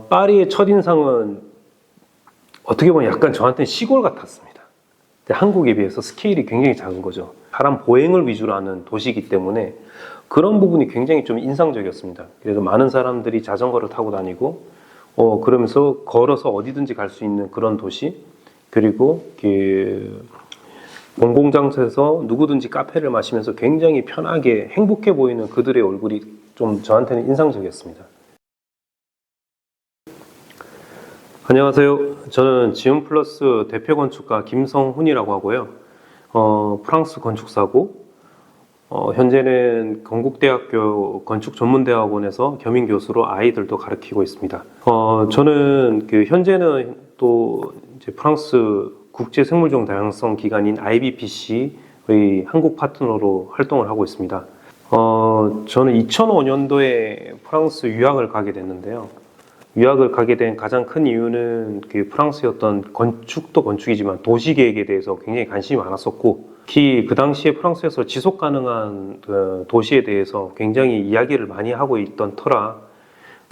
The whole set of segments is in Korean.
파리의 첫인상은 어떻게 보면 약간 저한테는 시골 같았습니다. 한국에 비해서 스케일이 굉장히 작은 거죠. 사람 보행을 위주로 하는 도시이기 때문에 그런 부분이 굉장히 좀 인상적이었습니다. 그래서 많은 사람들이 자전거를 타고 다니고 그러면서 걸어서 어디든지 갈 수 있는 그런 도시, 그리고 공공장소에서 누구든지 카페를 마시면서 굉장히 편하게 행복해 보이는 그들의 얼굴이 좀 저한테는 인상적이었습니다. 안녕하세요. 저는 지움플러스 대표 건축가 김성훈이라고 하고요. 프랑스 건축사고, 현재는 건국대학교 건축전문대학원에서 겸임교수로 아이들도 가르치고 있습니다. 저는 현재는 또 이제 프랑스 국제생물종 다양성 기관인 IBPC의 한국 파트너로 활동을 하고 있습니다. 저는 2005년도에 프랑스 유학을 가게 됐는데요. 유학을 가게 된 가장 큰 이유는 프랑스의 어떤 건축도 건축이지만 도시계획에 대해서 굉장히 관심이 많았었고, 특히 그 당시에 프랑스에서 지속 가능한 도시에 대해서 굉장히 이야기를 많이 하고 있던 터라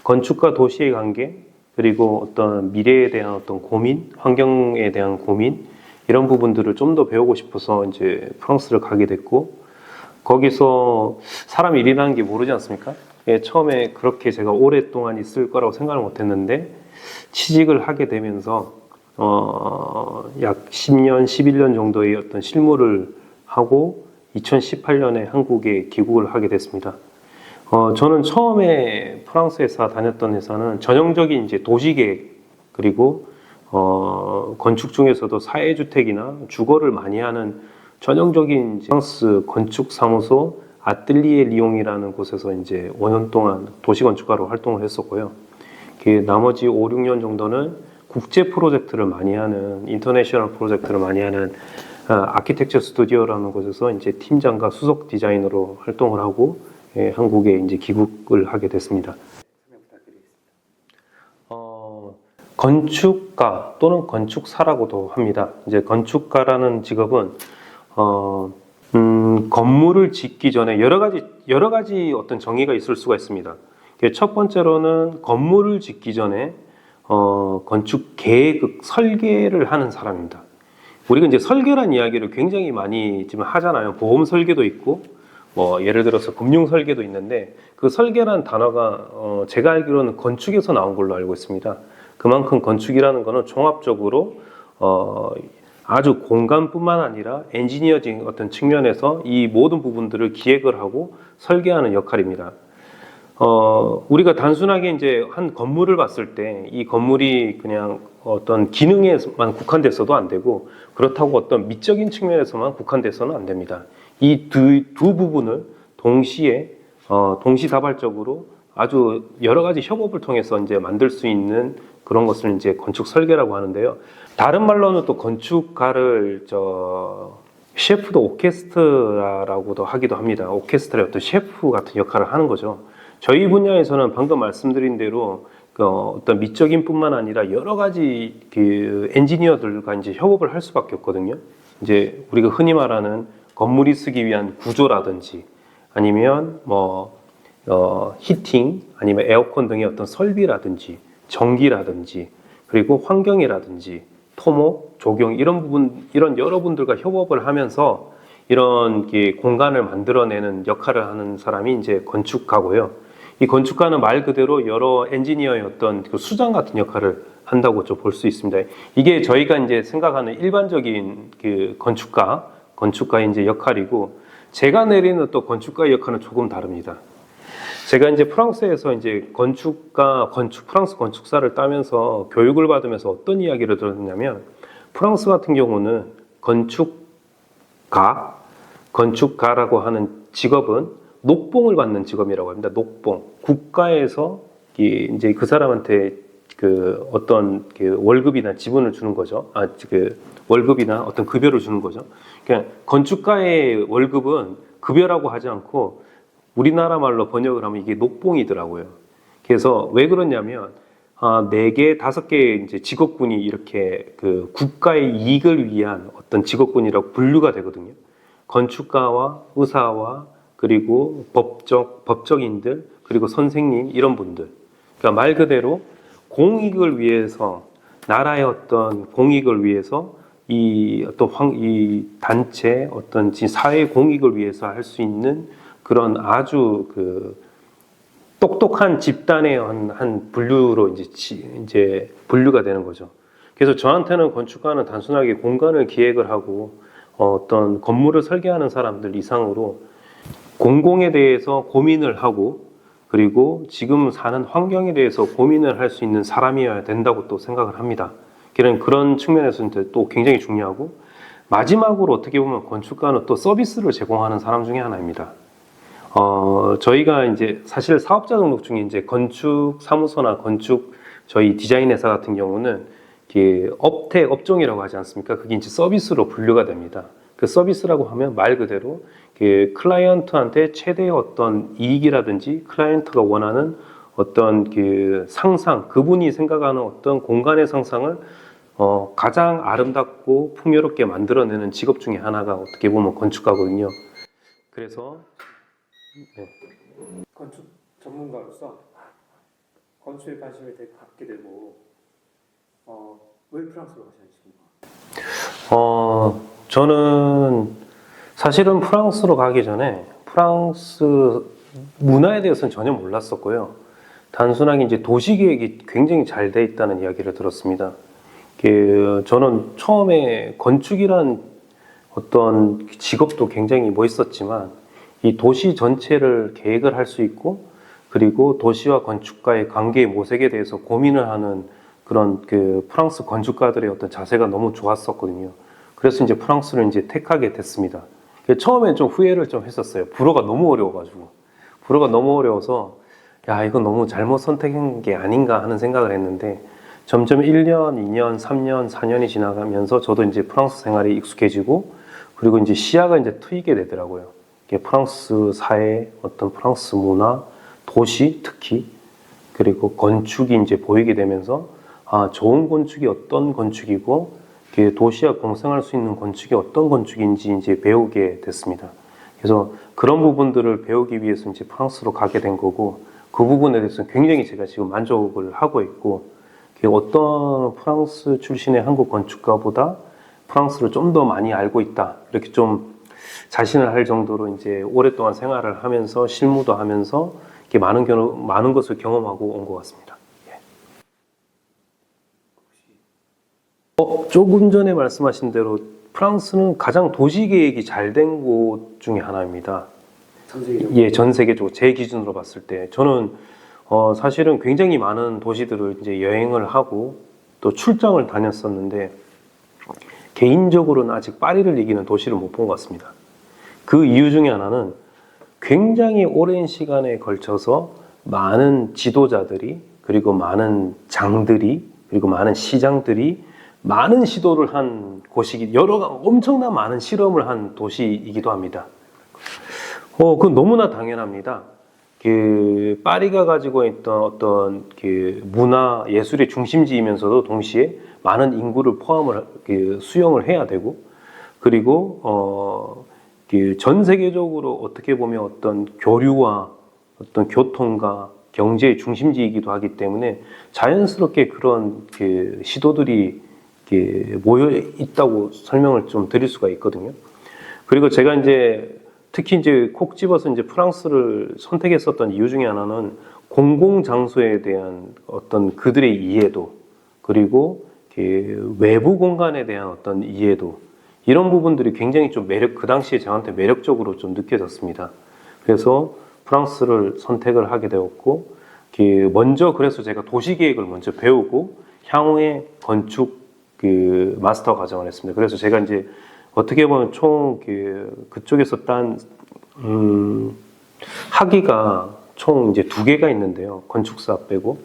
건축과 도시의 관계, 그리고 어떤 미래에 대한 어떤 고민, 환경에 대한 고민, 이런 부분들을 좀 더 배우고 싶어서 이제 프랑스를 가게 됐고, 거기서 사람 일이라는 게 모르지 않습니까? 처음에 그렇게 제가 오랫동안 있을 거라고 생각을 못 했는데, 취직을 하게 되면서 약 10년, 11년 정도의 어떤 실무를 하고 2018년에 한국에 귀국을 하게 됐습니다. 저는 처음에 프랑스 회사 다녔던 회사는 전형적인 이제 도시계획, 그리고 건축 중에서도 사회주택이나 주거를 많이 하는 전형적인 프랑스 건축사무소 아뜰리에 리옹이라는 곳에서 이제 5년 동안 도시건축가로 활동을 했었고요. 나머지 5, 6년 정도는 국제 프로젝트를 많이 하는, 인터내셔널 프로젝트를 많이 하는 아키텍처 스튜디오라는 곳에서 이제 팀장과 수석 디자이너로 활동을 하고 한국에 이제 귀국을 하게 됐습니다. 건축가 또는 건축사라고도 합니다. 이제 건축가라는 직업은 건물을 짓기 전에 여러 가지 어떤 정의가 있을 수가 있습니다. 첫 번째로는 건물을 짓기 전에 건축 계획 설계를 하는 사람입니다. 우리가 이제 설계란 이야기를 굉장히 많이 지금 하잖아요. 보험 설계도 있고, 예를 들어서 금융 설계도 있는데, 그 설계란 단어가 제가 알기로는 건축에서 나온 걸로 알고 있습니다. 그만큼 건축이라는 거는 종합적으로 아주 공간뿐만 아니라 엔지니어적인 어떤 측면에서 이 모든 부분들을 기획을 하고 설계하는 역할입니다. 우리가 단순하게 이제 한 건물을 봤을 때 이 건물이 그냥 어떤 기능에만 국한돼서도 안 되고, 그렇다고 어떤 미적인 측면에서만 국한돼서는 안 됩니다. 이 두 부분을 동시에 동시다발적으로 아주 여러 가지 협업을 통해서 이제 만들 수 있는 그런 것을 이제 건축 설계라고 하는데요. 다른 말로는 또 건축가를 셰프도 오케스트라라고도 하기도 합니다. 오케스트라의 어떤 셰프 같은 역할을 하는 거죠. 저희 분야에서는 방금 말씀드린 대로 어떤 미적인 뿐만 아니라 여러 가지 엔지니어들과 이제 협업을 할 수밖에 없거든요. 이제 우리가 흔히 말하는 건물이 쓰기 위한 구조라든지, 아니면 히팅, 아니면 에어컨 등의 어떤 설비라든지, 전기라든지, 그리고 환경이라든지, 토목, 조경, 이런 여러분들과 협업을 하면서 이런 공간을 만들어내는 역할을 하는 사람이 이제 건축가고요. 이 건축가는 말 그대로 여러 엔지니어의 어떤 수장 같은 역할을 한다고 좀 볼 수 있습니다. 이게 저희가 이제 생각하는 일반적인 건축가의 이제 역할이고, 제가 내리는 또 건축가의 역할은 조금 다릅니다. 제가 이제 프랑스에서 이제 프랑스 건축사를 따면서 교육을 받으면서 어떤 이야기를 들었냐면, 프랑스 같은 경우는 건축가라고 하는 직업은 녹봉을 받는 직업이라고 합니다. 녹봉. 국가에서 이제 그 사람한테 어떤 월급이나 지분을 주는 거죠. 월급이나 어떤 급여를 주는 거죠. 그러니까 건축가의 월급은 급여라고 하지 않고 우리나라 말로 번역을 하면 이게 녹봉이더라고요. 그래서 왜 그러냐면 4개, 5개의 이제 직업군이 이렇게 국가의 이익을 위한 어떤 직업군이라고 분류가 되거든요. 건축가와 의사와 그리고 법적인들, 그리고 선생님, 이런 분들. 그러니까 말 그대로 공익을 위해서, 나라의 어떤 공익을 위해서 이 단체 어떤 사회 공익을 위해서 할 수 있는 그런 아주 그 똑똑한 집단의 한 분류로 이제 분류가 되는 거죠. 그래서 저한테는 건축가는 단순하게 공간을 기획을 하고 어떤 건물을 설계하는 사람들 이상으로 공공에 대해서 고민을 하고 그리고 지금 사는 환경에 대해서 고민을 할 수 있는 사람이어야 된다고 또 생각을 합니다. 그런 측면에서는 또 굉장히 중요하고 마지막으로 어떻게 보면 건축가는 또 서비스를 제공하는 사람 중에 하나입니다. 저희가 이제 사실 사업자 등록 중에 이제 건축 사무소나 저희 디자인 회사 같은 경우는 업종이라고 하지 않습니까? 그게 이제 서비스로 분류가 됩니다. 그 서비스라고 하면 말 그대로 클라이언트한테 최대의 어떤 이익이라든지 클라이언트가 원하는 어떤 그분이 생각하는 어떤 공간의 상상을 가장 아름답고 풍요롭게 만들어내는 직업 중에 하나가 어떻게 보면 건축가거든요. 그래서 건축 전문가로서 건축에 관심을 되게 갖게 되고 왜 프랑스로 가셨습니까? 저는 사실은 프랑스로 가기 전에 프랑스 문화에 대해서는 전혀 몰랐었고요. 단순하게 이제 도시 계획이 굉장히 잘 돼 있다는 이야기를 들었습니다. 저는 처음에 건축이란 어떤 직업도 굉장히 멋있었지만 이 도시 전체를 계획을 할 수 있고 그리고 도시와 건축가의 관계의 모색에 대해서 고민을 하는 그런 프랑스 건축가들의 어떤 자세가 너무 좋았었거든요. 그래서 이제 프랑스를 이제 택하게 됐습니다. 처음에 좀 후회를 좀 했었어요. 불어가 너무 어려워서 야, 이거 너무 잘못 선택한 게 아닌가 하는 생각을 했는데 점점 1년, 2년, 3년, 4년이 지나가면서 저도 이제 프랑스 생활에 익숙해지고 그리고 이제 시야가 이제 트이게 되더라고요. 프랑스 사회, 어떤 프랑스 문화, 도시 특히 그리고 건축이 이제 보이게 되면서 좋은 건축이 어떤 건축이고 도시와 공생할 수 있는 건축이 어떤 건축인지 이제 배우게 됐습니다. 그래서 그런 부분들을 배우기 위해서 이제 프랑스로 가게 된 거고 그 부분에 대해서 굉장히 제가 지금 만족을 하고 있고 어떤 프랑스 출신의 한국 건축가보다 프랑스를 좀 더 많이 알고 있다 이렇게 좀 자신을 할 정도로 이제 오랫동안 생활을 하면서 실무도 하면서 이렇게 많은 것을 경험하고 온 것 같습니다. 조금 전에 말씀하신 대로 프랑스는 가장 도시 계획이 잘 된 곳 중에 하나입니다. 전 세계적으로 제 기준으로 봤을 때 저는 사실은 굉장히 많은 도시들을 이제 여행을 하고 또 출장을 다녔었는데 개인적으로는 아직 파리를 이기는 도시를 못 본 것 같습니다. 그 이유 중에 하나는 굉장히 오랜 시간에 걸쳐서 많은 지도자들이 그리고 많은 장들이 그리고 많은 시장들이 많은 시도를 한 곳이기 엄청난 많은 실험을 한 도시이기도 합니다. 그건 너무나 당연합니다. 파리가 가지고 있던 어떤 문화 예술의 중심지이면서도 동시에 많은 인구를 수용을 해야 되고 그리고 전 세계적으로 어떻게 보면 어떤 교류와 어떤 교통과 경제의 중심지이기도 하기 때문에 자연스럽게 그런 시도들이 모여 있다고 설명을 좀 드릴 수가 있거든요. 그리고 제가 이제 특히 이제 콕 집어서 이제 프랑스를 선택했었던 이유 중에 하나는 공공 장소에 대한 어떤 그들의 이해도 그리고 외부 공간에 대한 어떤 이해도 이런 부분들이 굉장히 좀 그 당시에 저한테 매력적으로 좀 느껴졌습니다. 그래서 프랑스를 선택을 하게 되었고 그래서 제가 도시계획을 먼저 배우고 향후에 건축 마스터 과정을 했습니다. 그래서 제가 이제 어떻게 보면 총 그쪽에서 딴 학위가 총 이제 2개가 있는데요. 건축사 빼고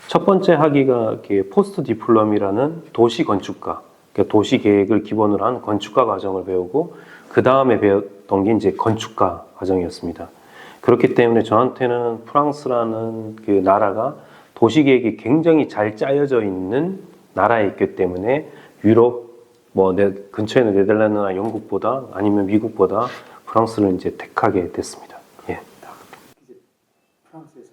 첫 번째 학위가 포스트 디플롬이라는 도시 건축가, 그러니까 도시 계획을 기본으로 한 건축가 과정을 배우고 그 다음에 배웠던 게 이제 건축가 과정이었습니다. 그렇기 때문에 저한테는 프랑스라는 나라가 도시 계획이 굉장히 잘 짜여져 있는 나라에 있기 때문에 유럽 근처에 있는 네덜란드나 영국보다 아니면 미국보다 프랑스를 이제 택하게 됐습니다. 예. 프랑스에서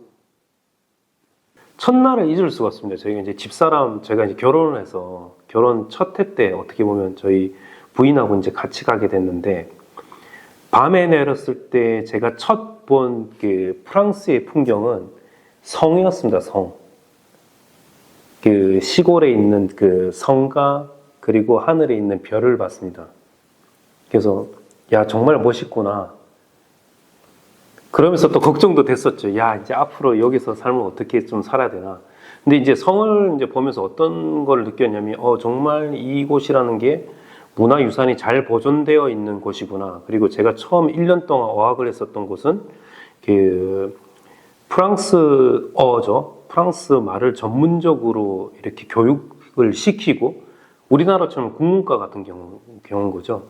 첫날을 잊을 수가 없습니다. 저희가 이제 제가 이제 결혼을 해서 결혼 첫 해 때 어떻게 보면 저희 부인하고 이제 같이 가게 됐는데, 밤에 내렸을 때 제가 첫 본 그 프랑스의 풍경은 성이었습니다. 성. 그 시골에 있는 그 성과 그리고 하늘에 있는 별을 봤습니다. 그래서 야, 정말 멋있구나. 그러면서 또 걱정도 됐었죠. 야, 이제 앞으로 여기서 삶을 어떻게 좀 살아야 되나. 근데 이제 성을 이제 보면서 어떤 걸 느꼈냐면, 정말 이곳이라는 게 문화유산이 잘 보존되어 있는 곳이구나. 그리고 제가 처음 1년 동안 어학을 했었던 곳은 그 프랑스어죠. 프랑스 말을 전문적으로 이렇게 교육을 시키고 우리나라처럼 국문과 같은 경우인 거죠.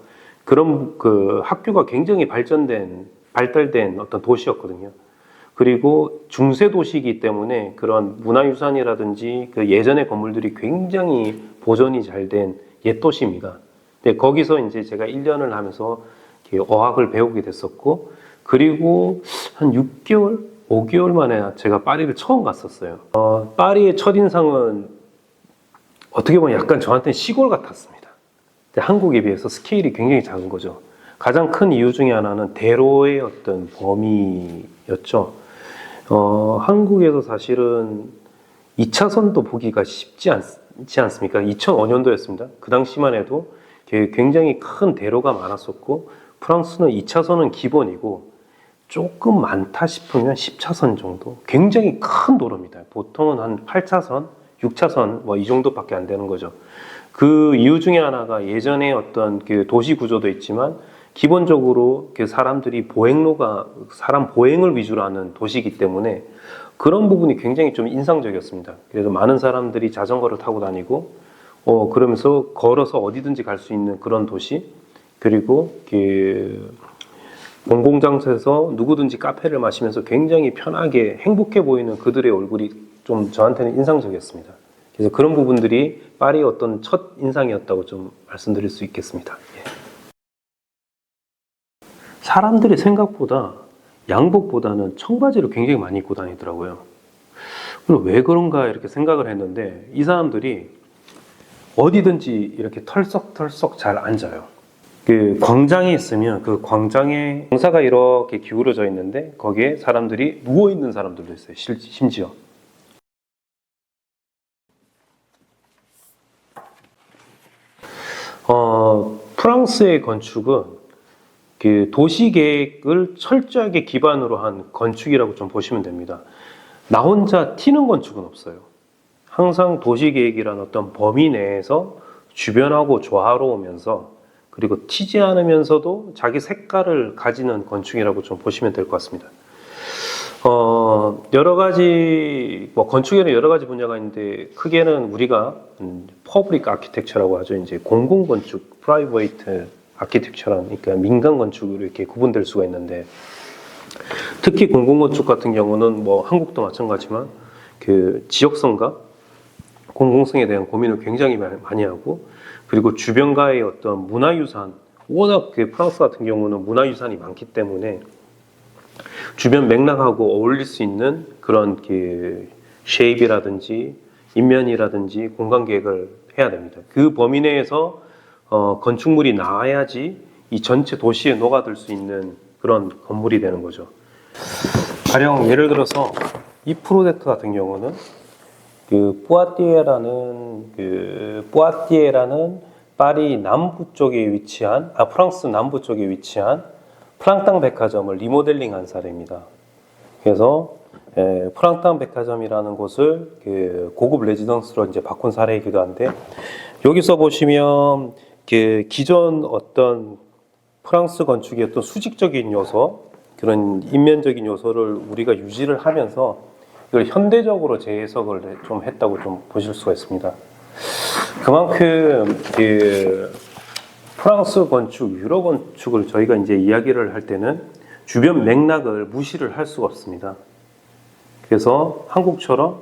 그런 그 학교가 굉장히 발달된 어떤 도시였거든요. 그리고 중세 도시이기 때문에 그런 문화유산이라든지 그 예전의 건물들이 굉장히 보존이 잘 된 옛 도시입니다. 근데 거기서 이제 제가 1년을 하면서 어학을 배우게 됐었고, 그리고 한 6개월, 5개월 만에 제가 파리를 처음 갔었어요. 파리의 첫인상은 어떻게 보면 약간 저한테는 시골 같았습니다. 한국에 비해서 스케일이 굉장히 작은 거죠. 가장 큰 이유 중에 하나는 대로의 어떤 범위였죠. 한국에서 사실은 2차선도 보기가 쉽지 않지 않습니까? 2005년도였습니다. 그 당시만 해도 굉장히 큰 대로가 많았었고, 프랑스는 2차선은 기본이고 조금 많다 싶으면 10차선 정도, 굉장히 큰 도로입니다. 보통은 한 8차선, 6차선 뭐 이 정도밖에 안 되는 거죠. 그 이유 중에 하나가 예전에 어떤 그 도시 구조도 있지만 기본적으로 그 사람들이 사람 보행을 위주로 하는 도시이기 때문에 그런 부분이 굉장히 좀 인상적이었습니다. 그래서 많은 사람들이 자전거를 타고 다니고, 그러면서 걸어서 어디든지 갈 수 있는 그런 도시, 그리고 그 공공장소에서 누구든지 카페를 마시면서 굉장히 편하게 행복해 보이는 그들의 얼굴이 좀 저한테는 인상적이었습니다. 그래서 그런 부분들이 파리의 어떤 첫 인상이었다고 좀 말씀드릴 수 있겠습니다. 사람들이 생각보다 양복보다는 청바지를 굉장히 많이 입고 다니더라고요. 그럼 왜 그런가 이렇게 생각을 했는데, 이 사람들이 어디든지 이렇게 털썩털썩 잘 앉아요. 그 광장에 있으면 그 광장에 경사가 이렇게 기울어져 있는데 거기에 사람들이 누워 있는 사람들도 있어요. 심지어. 프랑스의 건축은 그 도시 계획을 철저하게 기반으로 한 건축이라고 좀 보시면 됩니다. 나 혼자 튀는 건축은 없어요. 항상 도시 계획이라는 어떤 범위 내에서 주변하고 조화로우면서, 그리고 튀지 않으면서도 자기 색깔을 가지는 건축이라고 좀 보시면 될 것 같습니다. 여러 가지, 건축에는 여러 가지 분야가 있는데, 크게는 우리가 퍼블릭 아키텍처라고 하죠. 이제 공공건축, 프라이베이트 아키텍처라는, 그러니까 민간 건축으로 이렇게 구분될 수가 있는데, 특히 공공건축 같은 경우는 한국도 마찬가지지만 그 지역성과 공공성에 대한 고민을 굉장히 많이 하고, 그리고 주변과의 어떤 문화유산, 워낙 그 프랑스 같은 경우는 문화유산이 많기 때문에 주변 맥락하고 어울릴 수 있는 그런 그 쉐입이라든지 인면이라든지 공간 계획을 해야 됩니다. 그 범위 내에서 건축물이 나와야지 이 전체 도시에 녹아들 수 있는 그런 건물이 되는 거죠. 가령 예를 들어서 이 프로젝트 같은 경우는 그 뿌아띠에라는 파리 남부 쪽에 위치한, 프랑스 남부 쪽에 위치한 프랑땅 백화점을 리모델링한 사례입니다. 그래서 프랑땅 백화점이라는 곳을 그 고급 레지던스로 이제 바꾼 사례이기도 한데, 여기서 보시면 그 기존 어떤 프랑스 건축의 어떤 수직적인 요소, 그런 인면적인 요소를 우리가 유지를 하면서 이걸 현대적으로 재해석을 좀 했다고 좀 보실 수가 있습니다. 그만큼 그 프랑스 건축, 유럽 건축을 저희가 이제 이야기를 할 때는 주변 맥락을 무시를 할 수가 없습니다. 그래서 한국처럼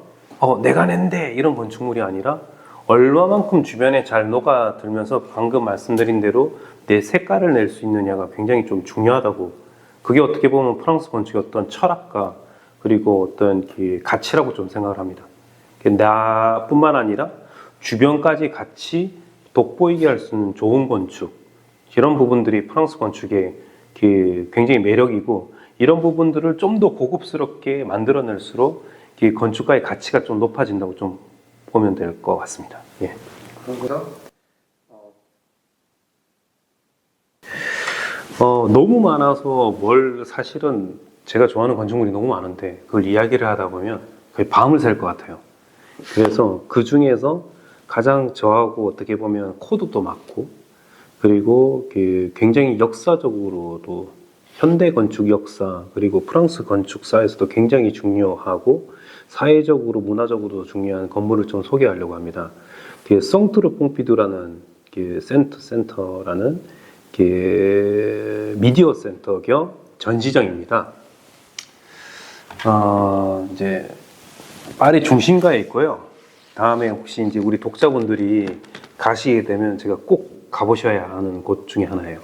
내가 낸데 이런 건축물이 아니라 얼마만큼 주변에 잘 녹아들면서 방금 말씀드린 대로 내 색깔을 낼 수 있느냐가 굉장히 좀 중요하다고, 그게 어떻게 보면 프랑스 건축의 어떤 철학과 그리고 어떤 그 가치라고 좀 생각을 합니다. 나뿐만 아니라 주변까지 같이 돋보이게 할 수 있는 좋은 건축, 이런 부분들이 프랑스 건축의 굉장히 매력이고, 이런 부분들을 좀 더 고급스럽게 만들어낼수록 건축가의 가치가 좀 높아진다고 좀 보면 될 것 같습니다. 예. 그런 너무 많아서 사실은 제가 좋아하는 건축물이 너무 많은데 그걸 이야기를 하다 보면 거의 밤을 샐 것 같아요. 그래서 그 중에서 가장 저하고 어떻게 보면 코드도 맞고, 그리고 굉장히 역사적으로도 현대 건축 역사, 그리고 프랑스 건축사에서도 굉장히 중요하고 사회적으로 문화적으로도 중요한 건물을 좀 소개하려고 합니다. 성트르 퐁피두라는 센터라는 미디어 센터 겸 전시장입니다. 이제 파리 중심가에 있고요. 다음에 혹시 이제 우리 독자분들이 가시게 되면 제가 꼭 가보셔야 하는 곳 중에 하나예요.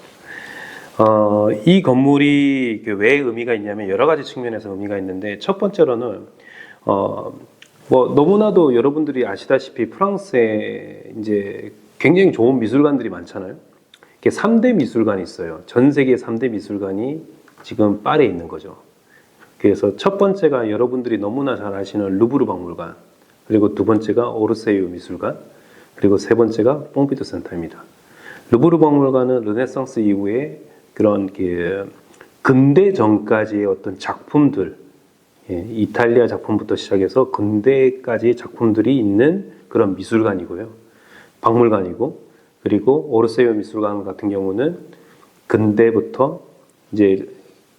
이 건물이 왜 의미가 있냐면 여러 가지 측면에서 의미가 있는데, 첫 번째로는 너무나도 여러분들이 아시다시피 프랑스에 이제 굉장히 좋은 미술관들이 많잖아요. 3대 미술관이 있어요. 전 세계 3대 미술관이 지금 파리에 있는 거죠. 그래서 첫 번째가 여러분들이 너무나 잘 아시는 루브르 박물관, 그리고 두 번째가 오르세유 미술관, 그리고 세 번째가 뽕피두 센터입니다. 루브르 박물관은 르네상스 이후에 그런 근대 전까지의 어떤 작품들, 이탈리아 작품부터 시작해서 근대까지의 작품들이 있는 그런 미술관이고요. 박물관이고, 그리고 오르세유 미술관 같은 경우는 근대부터 이제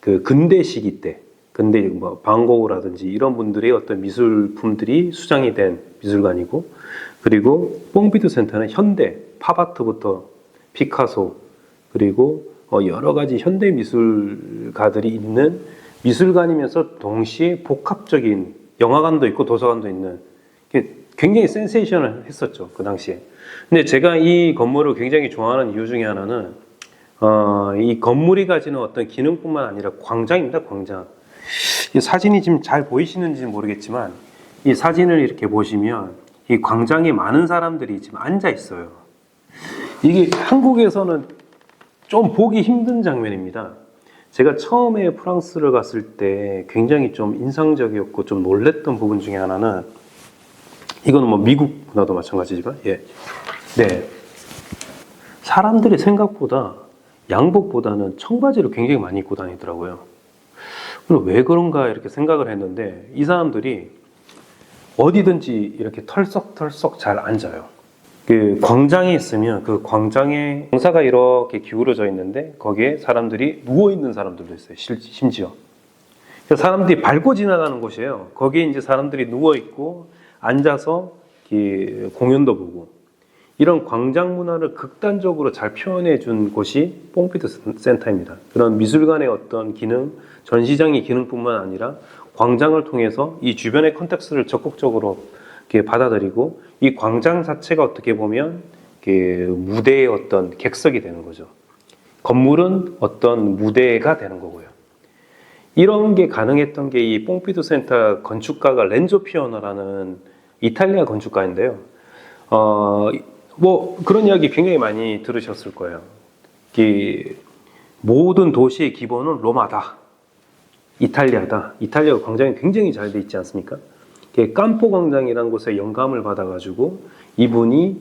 근대 시기 때, 근대 방고흐라든지 이런 분들의 어떤 미술품들이 수장이 된 미술관이고, 그리고 뽕피두 센터는 현대 팝아트부터 피카소, 그리고 여러 가지 현대 미술가들이 있는 미술관이면서 동시에 복합적인 영화관도 있고 도서관도 있는, 굉장히 센세이션을 했었죠, 그 당시에. 근데 제가 이 건물을 굉장히 좋아하는 이유 중에 하나는 이 건물이 가지는 어떤 기능뿐만 아니라 광장입니다, 광장. 이 사진이 지금 잘 보이시는지 모르겠지만, 이 사진을 이렇게 보시면 이 광장에 많은 사람들이 지금 앉아 있어요. 이게 한국에서는 좀 보기 힘든 장면입니다. 제가 처음에 프랑스를 갔을 때 굉장히 좀 인상적이었고 좀 놀랬던 부분 중에 하나는, 이거는 뭐 미국 문화도 마찬가지지만, 네, 사람들이 생각보다 양복보다는 청바지를 굉장히 많이 입고 다니더라고요. 왜 그런가 이렇게 생각을 했는데, 이 사람들이 어디든지 이렇게 털썩털썩 잘 앉아요. 그 광장에 있으면 그 광장에 경사가 이렇게 기울어져 있는데 거기에 사람들이 누워 있는 사람들도 있어요. 심지어 사람들이 밟고 지나가는 곳이에요. 거기에 이제 사람들이 누워 있고 앉아서 공연도 보고, 이런 광장 문화를 극단적으로 잘 표현해 준 곳이 뽕피두 센터입니다. 그런 미술관의 어떤 기능, 전시장의 기능뿐만 아니라 광장을 통해서 이 주변의 컨텍스트를 적극적으로 받아들이고, 이 광장 자체가 어떻게 보면 무대의 어떤 객석이 되는 거죠. 건물은 어떤 무대가 되는 거고요. 이런 게 가능했던 게 이 뽕피두 센터 건축가가 렌조 피오노라는 이탈리아 건축가인데요. 그런 이야기 굉장히 많이 들으셨을 거예요. 모든 도시의 기본은 로마다, 이탈리아다. 이탈리아 광장이 굉장히 잘 돼 있지 않습니까? 깜포 광장이라는 곳에 영감을 받아가지고 이분이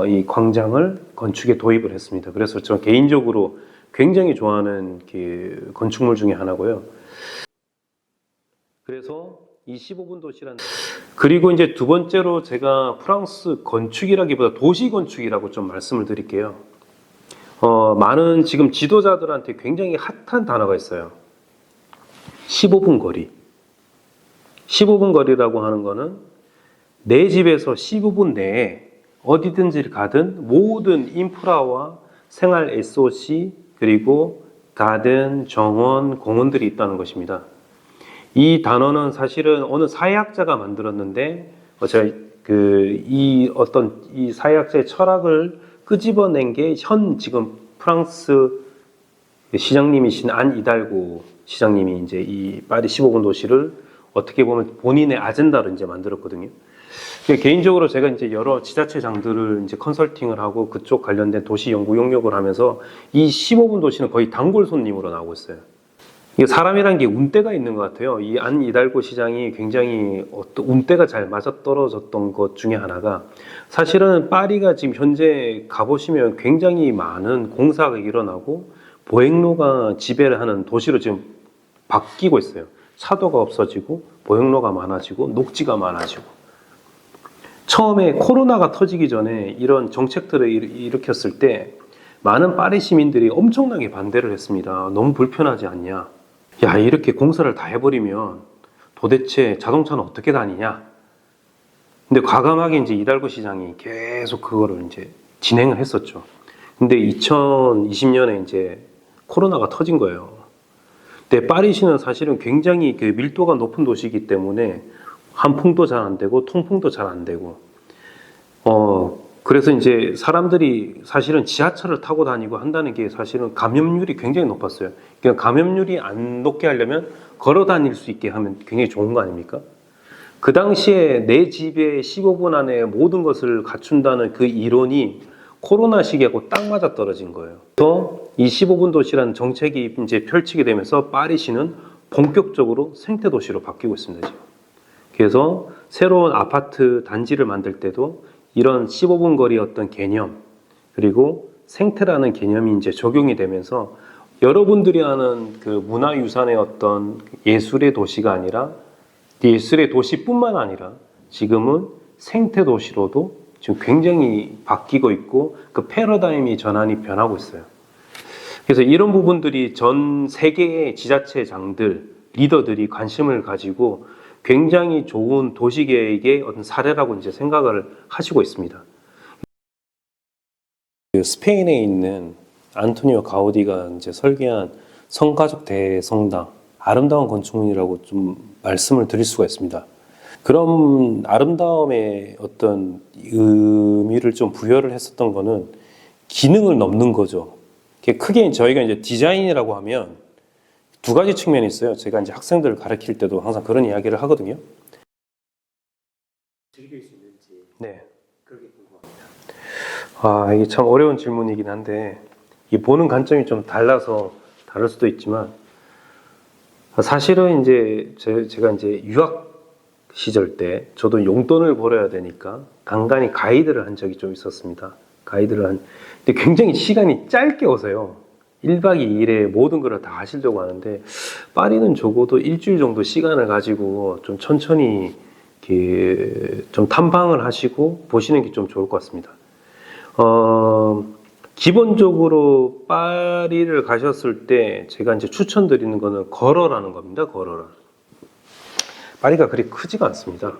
이 광장을 건축에 도입을 했습니다. 그래서 저 개인적으로 굉장히 좋아하는 건축물 중에 하나고요. 그래서 이 15분 도시라는, 그리고 이제 두 번째로 제가 프랑스 건축이라기보다 도시 건축이라고 좀 말씀을 드릴게요. 많은 지금 지도자들한테 굉장히 핫한 단어가 있어요. 15분 거리. 15분 거리라고 하는 거는 내 집에서 15분 내에 어디든지 가든 모든 인프라와 생활 SOC, 그리고 가든, 정원, 공원들이 있다는 것입니다. 이 단어는 사실은 어느 사회학자가 만들었는데, 제가 이 사회학자의 철학을 끄집어낸 게 지금 프랑스 시장님이신 안 이달고 시장님이 이제 이 파리 15분 도시를 어떻게 보면 본인의 아젠다로 이제 만들었거든요. 개인적으로 제가 이제 여러 지자체장들을 이제 컨설팅을 하고 그쪽 관련된 도시 연구 용역을 하면서 이 15분 도시는 거의 단골 손님으로 나오고 있어요. 이게 사람이란 게 운때가 있는 것 같아요. 이 안 이달고 시장이 굉장히 어떤 운때가 잘 맞아떨어졌던 것 중에 하나가 사실은 파리가 지금 현재 가보시면 굉장히 많은 공사가 일어나고 보행로가 지배를 하는 도시로 지금 바뀌고 있어요. 차도가 없어지고 보행로가 많아지고 녹지가 많아지고 처음에 코로나가 터지기 전에 이런 정책들을 일으켰을 때 많은 파리 시민들이 엄청나게 반대를 했습니다. 너무 불편하지 않냐? 야, 이렇게 공사를 다 해버리면 도대체 자동차는 어떻게 다니냐? 근데 과감하게 이제 이달구 시장이 계속 그거를 이제 진행을 했었죠. 근데 2020년에 이제 코로나가 터진 거예요. 근데 파리시는 사실은 굉장히 그 밀도가 높은 도시이기 때문에 환풍도 잘 안 되고 통풍도 잘 안 되고 그래서 이제 사람들이 사실은 지하철을 타고 다니고 한다는 게 사실은 감염률이 굉장히 높았어요. 그러니까 감염률이 안 높게 하려면 걸어 다닐 수 있게 하면 굉장히 좋은 거 아닙니까? 그 당시에 내 집에 15분 안에 모든 것을 갖춘다는 그 이론이 코로나 시기하고 딱 맞아 떨어진 거예요. 그래서 이 15분 도시라는 정책이 이제 펼치게 되면서 파리시는 본격적으로 생태 도시로 바뀌고 있습니다. 지금. 그래서 새로운 아파트 단지를 만들 때도 이런 15분 거리 어떤 개념 그리고 생태라는 개념이 이제 적용이 되면서 여러분들이 아는 그 문화유산의 어떤 예술의 도시가 아니라 예술의 도시뿐만 아니라 지금은 생태 도시로도 지금 굉장히 바뀌고 있고 그 패러다임이 전환이 변하고 있어요. 그래서 이런 부분들이 전 세계의 지자체장들, 리더들이 관심을 가지고 굉장히 좋은 도시계획의 어떤 사례라고 이제 생각을 하시고 있습니다. 스페인에 있는 안토니오 가우디가 이제 설계한 성가족 대성당, 아름다운 건축물이라고 좀 말씀을 드릴 수가 있습니다. 그런 아름다움의 어떤 의미를 좀 부여를 했었던 거는 기능을 넘는 거죠. 크게 저희가 이제 디자인이라고 하면 두 가지 측면이 있어요. 제가 이제 학생들을 가르칠 때도 항상 그런 이야기를 하거든요. 즐길 수 있는지 네. 그렇게 궁금합니다. 아, 이게 참 어려운 질문이긴 한데 이 보는 관점이 좀 달라서 다를 수도 있지만 사실은 이제 제가 이제 유학 시절 때 저도 용돈을 벌어야 되니까 간간히 가이드를 한 적이 좀 있었습니다. 근데 굉장히 시간이 짧게 오세요. 1박 2일에 모든 걸 다 하시려고 하는데 파리는 적어도 일주일 정도 시간을 가지고 좀 천천히 이렇게 좀 탐방을 하시고 보시는 게 좀 좋을 것 같습니다. 기본적으로 파리를 가셨을 때 제가 이제 추천드리는 거는 걸어라는 겁니다. 걸어라. 파리가 그리 크지가 않습니다.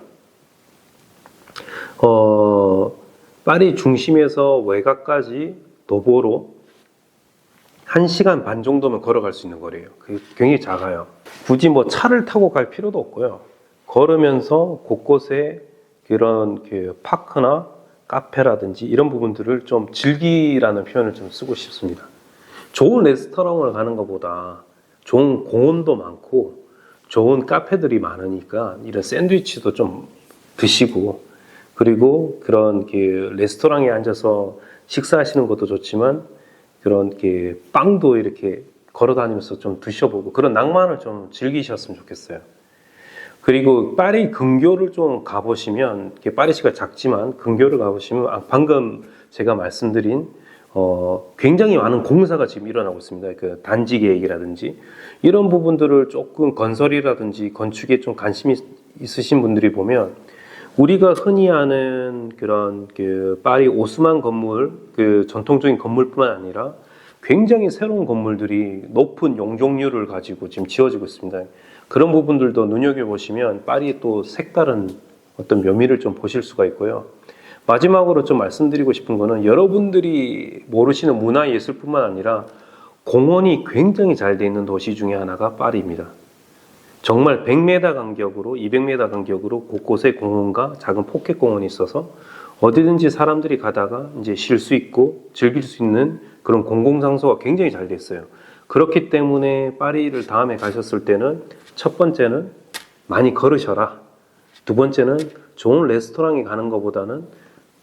파리 중심에서 외곽까지 도보로 1시간 반 정도면 걸어갈 수 있는 거리예요. 그게 굉장히 작아요. 굳이 뭐 차를 타고 갈 필요도 없고요. 걸으면서 곳곳에 그런 그 파크나 카페라든지 이런 부분들을 좀 즐기라는 표현을 좀 쓰고 싶습니다. 좋은 레스토랑을 가는 것보다 좋은 공원도 많고 좋은 카페들이 많으니까 이런 샌드위치도 좀 드시고 그리고 그런 그 레스토랑에 앉아서 식사하시는 것도 좋지만 그런 그 빵도 이렇게 걸어 다니면서 좀 드셔보고 그런 낭만을 좀 즐기셨으면 좋겠어요. 그리고 파리 근교를 좀 가보시면 파리시가 작지만 근교를 가보시면 방금 제가 말씀드린 굉장히 많은 공사가 지금 일어나고 있습니다. 그 단지 계획이라든지 이런 부분들을 조금 건설이라든지 건축에 좀 관심이 있으신 분들이 보면 우리가 흔히 아는 그런 그 파리 오스만 건물, 그 전통적인 건물뿐만 아니라 굉장히 새로운 건물들이 높은 용적률을 가지고 지금 지어지고 있습니다. 그런 부분들도 눈여겨보시면 파리의 또 색다른 어떤 묘미를 좀 보실 수가 있고요. 마지막으로 좀 말씀드리고 싶은 거는 여러분들이 모르시는 문화예술뿐만 아니라 공원이 굉장히 잘 돼 있는 도시 중에 하나가 파리입니다. 정말 100m 간격으로 200m 간격으로 곳곳에 공원과 작은 포켓 공원이 있어서 어디든지 사람들이 가다가 이제 쉴 수 있고 즐길 수 있는 그런 공공장소가 굉장히 잘 돼 있어요. 그렇기 때문에 파리를 다음에 가셨을 때는 첫 번째는 많이 걸으셔라. 두 번째는 좋은 레스토랑에 가는 것보다는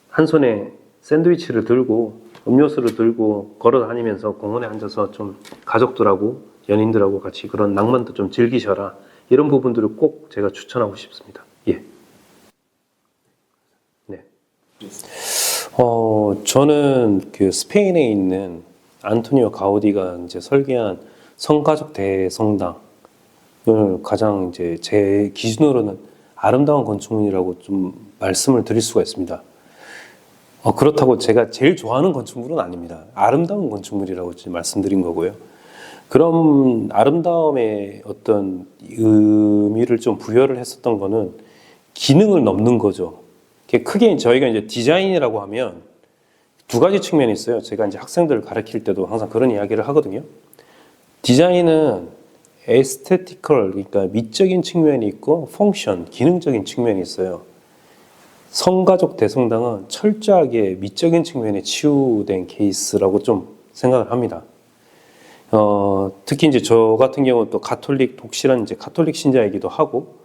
한 손에 샌드위치를 들고 음료수를 들고 걸어 다니면서 공원에 앉아서 좀 가족들하고 연인들하고 같이 그런 낭만도 좀 즐기셔라. 이런 부분들을 꼭 제가 추천하고 싶습니다. 예. 네. 저는 그 스페인에 있는 안토니오 가우디가 이제 설계한 성가족 대성당을 가장 이제 제 기준으로는 아름다운 건축물이라고 좀 말씀을 드릴 수가 있습니다. 그렇다고 제가 제일 좋아하는 건축물은 아닙니다. 아름다운 건축물이라고 지금 말씀드린 거고요. 그런 아름다움의 어떤 의미를 좀 부여를 했었던 거는 기능을 넘는 거죠. 크게 저희가 이제 디자인이라고 하면 두 가지 측면이 있어요. 제가 이제 학생들을 가르칠 때도 항상 그런 이야기를 하거든요. 디자인은 에스테티컬, 그러니까 미적인 측면이 있고 펑션, 기능적인 측면이 있어요. 성가족 대성당은 철저하게 미적인 측면에 치유된 케이스라고 좀 생각을 합니다. 특히 이제 저 같은 경우는 또 가톨릭 독실한 이제 가톨릭 신자이기도 하고,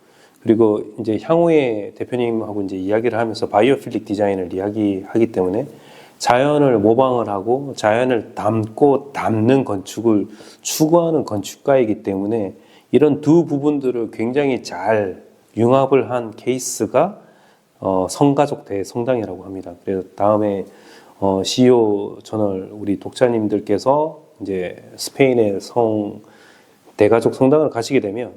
그리고 이제 향후에 대표님하고 이제 이야기를 하면서 바이오필릭 디자인을 이야기하기 때문에 자연을 모방을 하고 자연을 담고 담는 건축을 추구하는 건축가이기 때문에 이런 두 부분들을 굉장히 잘 융합을 한 케이스가 성가족 대성당이라고 합니다. 그래서 다음에 CEO 저널 우리 독자님들께서 이제 스페인의 대가족 성당을 가시게 되면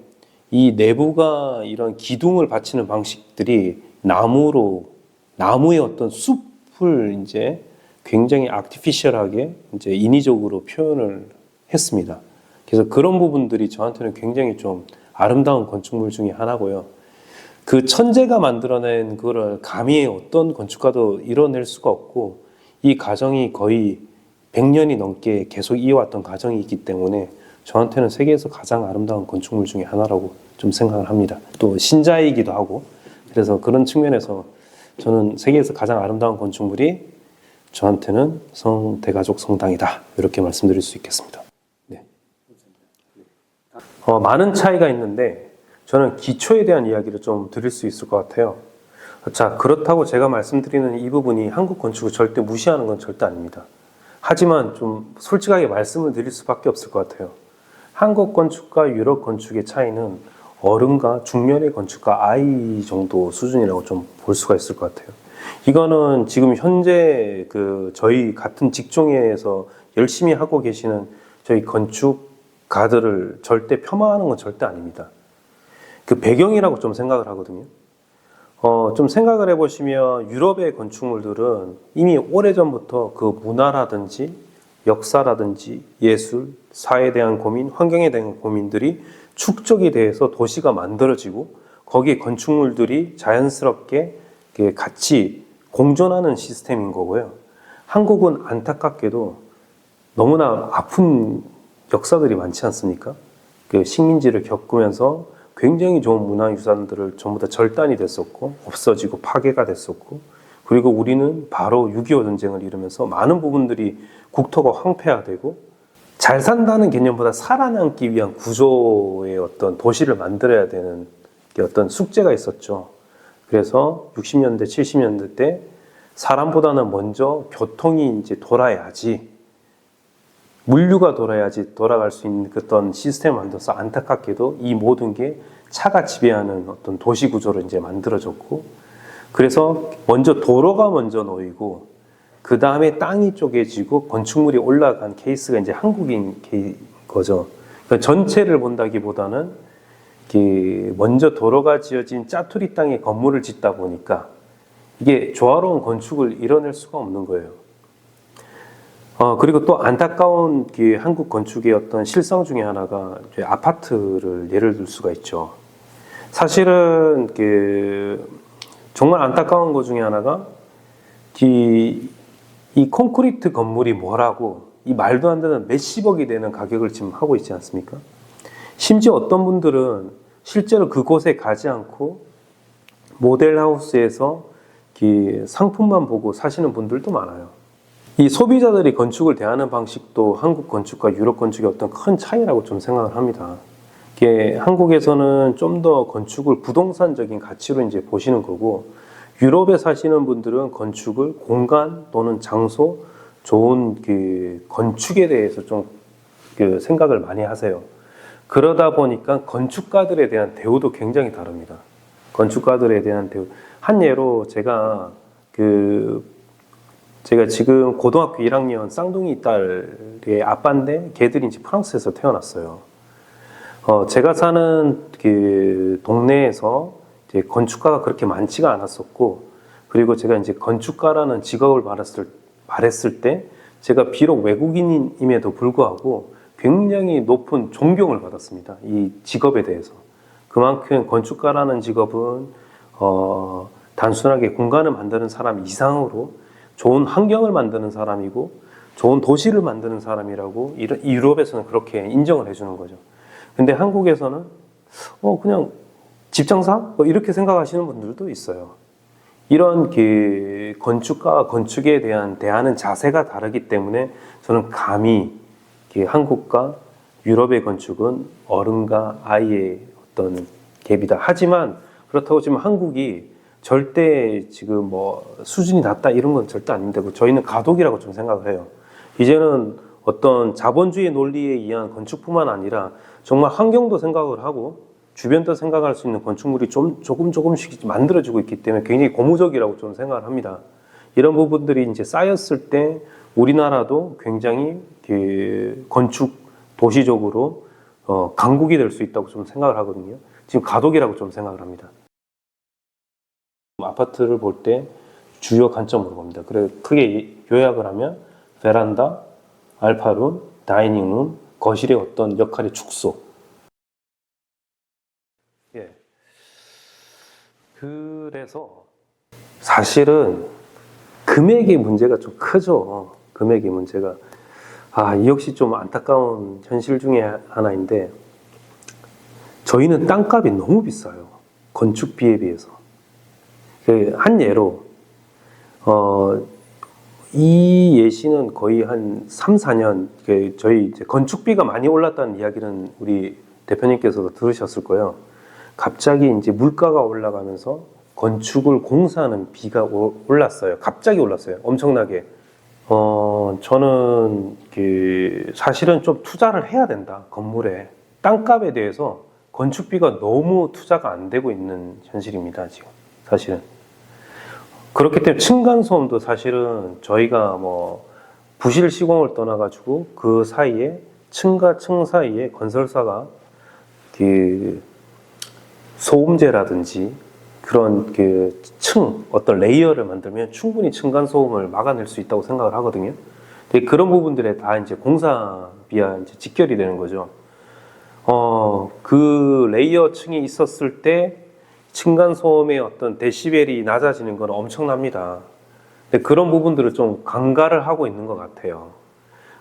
이 내부가 이런 기둥을 받치는 방식들이 나무의 어떤 숲을 이제 굉장히 아티피셜하게 이제 인위적으로 표현을 했습니다. 그래서 그런 부분들이 저한테는 굉장히 좀 아름다운 건축물 중에 하나고요. 그 천재가 만들어낸 그거를 감히 어떤 건축가도 이뤄낼 수가 없고, 이 과정이 거의 100년이 넘게 계속 이어왔던 과정이 있기 때문에 저한테는 세계에서 가장 아름다운 건축물 중에 하나라고 좀 생각을 합니다. 또 신자이기도 하고, 그래서 그런 측면에서 저는 세계에서 가장 아름다운 건축물이 저한테는 대가족 성당이다, 이렇게 말씀드릴 수 있겠습니다. 네. 많은 차이가 있는데 저는 기초에 대한 이야기를 좀 드릴 수 있을 것 같아요. 자, 그렇다고 제가 말씀드리는 이 부분이 한국 건축을 절대 무시하는 건 절대 아닙니다. 하지만 좀 솔직하게 말씀을 드릴 수밖에 없을 것 같아요. 한국 건축과 유럽 건축의 차이는 어른과 중년의 건축가 아이 정도 수준이라고 좀 볼 수가 있을 것 같아요. 이거는 지금 현재 저희 같은 직종에서 열심히 하고 계시는 저희 건축가들을 절대 폄하하는 건 절대 아닙니다. 그 배경이라고 좀 생각을 하거든요. 좀 생각을 해보시면 유럽의 건축물들은 이미 오래전부터 그 문화라든지 역사라든지 예술, 사회에 대한 고민, 환경에 대한 고민들이 축적이 돼서 도시가 만들어지고 거기에 건축물들이 자연스럽게 같이 공존하는 시스템인 거고요. 한국은 안타깝게도 너무나 아픈 역사들이 많지 않습니까? 그 식민지를 겪으면서 굉장히 좋은 문화유산들을 전부 다 절단이 됐었고 없어지고 파괴가 됐었고, 그리고 우리는 바로 6.25 전쟁을 이루면서 많은 부분들이 국토가 황폐화되고 잘 산다는 개념보다 살아남기 위한 구조의 어떤 도시를 만들어야 되는 어떤 숙제가 있었죠. 그래서 60년대, 70년대 때 사람보다는 먼저 교통이 이제 돌아야지, 물류가 돌아야지 돌아갈 수 있는 어떤 시스템을 만들어서 안타깝게도 이 모든 게 차가 지배하는 어떤 도시 구조를 이제 만들어졌고, 그래서 먼저 도로가 먼저 놓이고 그 다음에 땅이 쪼개지고 건축물이 올라간 케이스가 이제 한국인 거죠. 그러니까 전체를 본다기보다는 먼저 도로가 지어진 짜투리 땅에 건물을 짓다 보니까 이게 조화로운 건축을 이뤄낼 수가 없는 거예요. 그리고 또 안타까운 한국 건축의 어떤 실상 중에 하나가 아파트를 예를 들 수가 있죠. 사실은 정말 안타까운 것 중에 하나가 이 콘크리트 건물이 뭐라고 이 말도 안 되는 몇십억이 되는 가격을 지금 하고 있지 않습니까? 심지어 어떤 분들은 실제로 그곳에 가지 않고 모델하우스에서 상품만 보고 사시는 분들도 많아요. 이 소비자들이 건축을 대하는 방식도 한국 건축과 유럽 건축의 어떤 큰 차이라고 좀 생각을 합니다. 한국에서는 좀 더 건축을 부동산적인 가치로 이제 보시는 거고, 유럽에 사시는 분들은 건축을 공간 또는 장소, 좋은 그 건축에 대해서 좀 그 생각을 많이 하세요. 그러다 보니까 건축가들에 대한 대우도 굉장히 다릅니다. 건축가들에 대한 대우. 한 예로 제가 지금 고등학교 1학년 쌍둥이 딸의 아빠인데 걔들이 이제 프랑스에서 태어났어요. 제가 사는 그 동네에서 이제 건축가가 그렇게 많지가 않았었고, 그리고 제가 이제 건축가라는 직업을 말했을 때 제가 비록 외국인임에도 불구하고 굉장히 높은 존경을 받았습니다. 이 직업에 대해서. 그만큼 건축가라는 직업은 단순하게 공간을 만드는 사람 이상으로 좋은 환경을 만드는 사람이고 좋은 도시를 만드는 사람이라고 유럽에서는 그렇게 인정을 해주는 거죠. 근데 한국에서는 그냥 집장사? 뭐 이렇게 생각하시는 분들도 있어요. 이런 그 건축과 건축에 대한 대하는 자세가 다르기 때문에 저는 감히 한국과 유럽의 건축은 어른과 아이의 어떤 갭이다. 하지만 그렇다고 지금 한국이 절대 지금 뭐 수준이 낮다 이런 건 절대 아닌데 저희는 가독이라고 좀 생각을 해요. 이제는 어떤 자본주의 논리에 의한 건축뿐만 아니라 정말 환경도 생각을 하고 주변도 생각할 수 있는 건축물이 조금씩 만들어지고 있기 때문에 굉장히 고무적이라고 좀 생각을 합니다. 이런 부분들이 이제 쌓였을 때 우리나라도 굉장히 그 건축 도시적으로 강국이 될 수 있다고 좀 생각을 하거든요. 지금 가독이라고 좀 생각을 합니다. 아파트를 볼 때 주요 관점으로 봅니다. 그래 크게 요약을 하면 베란다, 알파룸, 다이닝룸, 거실의 어떤 역할의 축소. 예. 그래서 사실은 금액의 문제가 좀 크죠. 금액의 문제가. 이 역시 좀 안타까운 현실 중에 하나인데 저희는 땅값이 너무 비싸요. 건축비에 비해서. 한 예로 이 예시는 거의 한 3, 4년 저희 이제 건축비가 많이 올랐다는 이야기는 우리 대표님께서도 들으셨을 거예요. 갑자기 이제 물가가 올라가면서 건축을 공사하는 비가 올랐어요. 갑자기 올랐어요. 엄청나게. 저는 사실은 좀 투자를 해야 된다. 건물에. 땅값에 대해서 건축비가 너무 투자가 안 되고 있는 현실입니다. 지금 사실은. 그렇기 때문에 층간소음도 사실은 저희가 뭐 부실 시공을 떠나가지고 그 사이에 층과 층 사이에 건설사가 소음제라든지 그런 어떤 레이어를 만들면 충분히 층간소음을 막아낼 수 있다고 생각을 하거든요. 근데 그런 부분들에 다 이제 공사비와 이제 직결이 되는 거죠. 그 레이어 층이 있었을 때 층간소음의 어떤 데시벨이 낮아지는 건 엄청납니다. 근데 그런 부분들을 좀 간과를 하고 있는 것 같아요.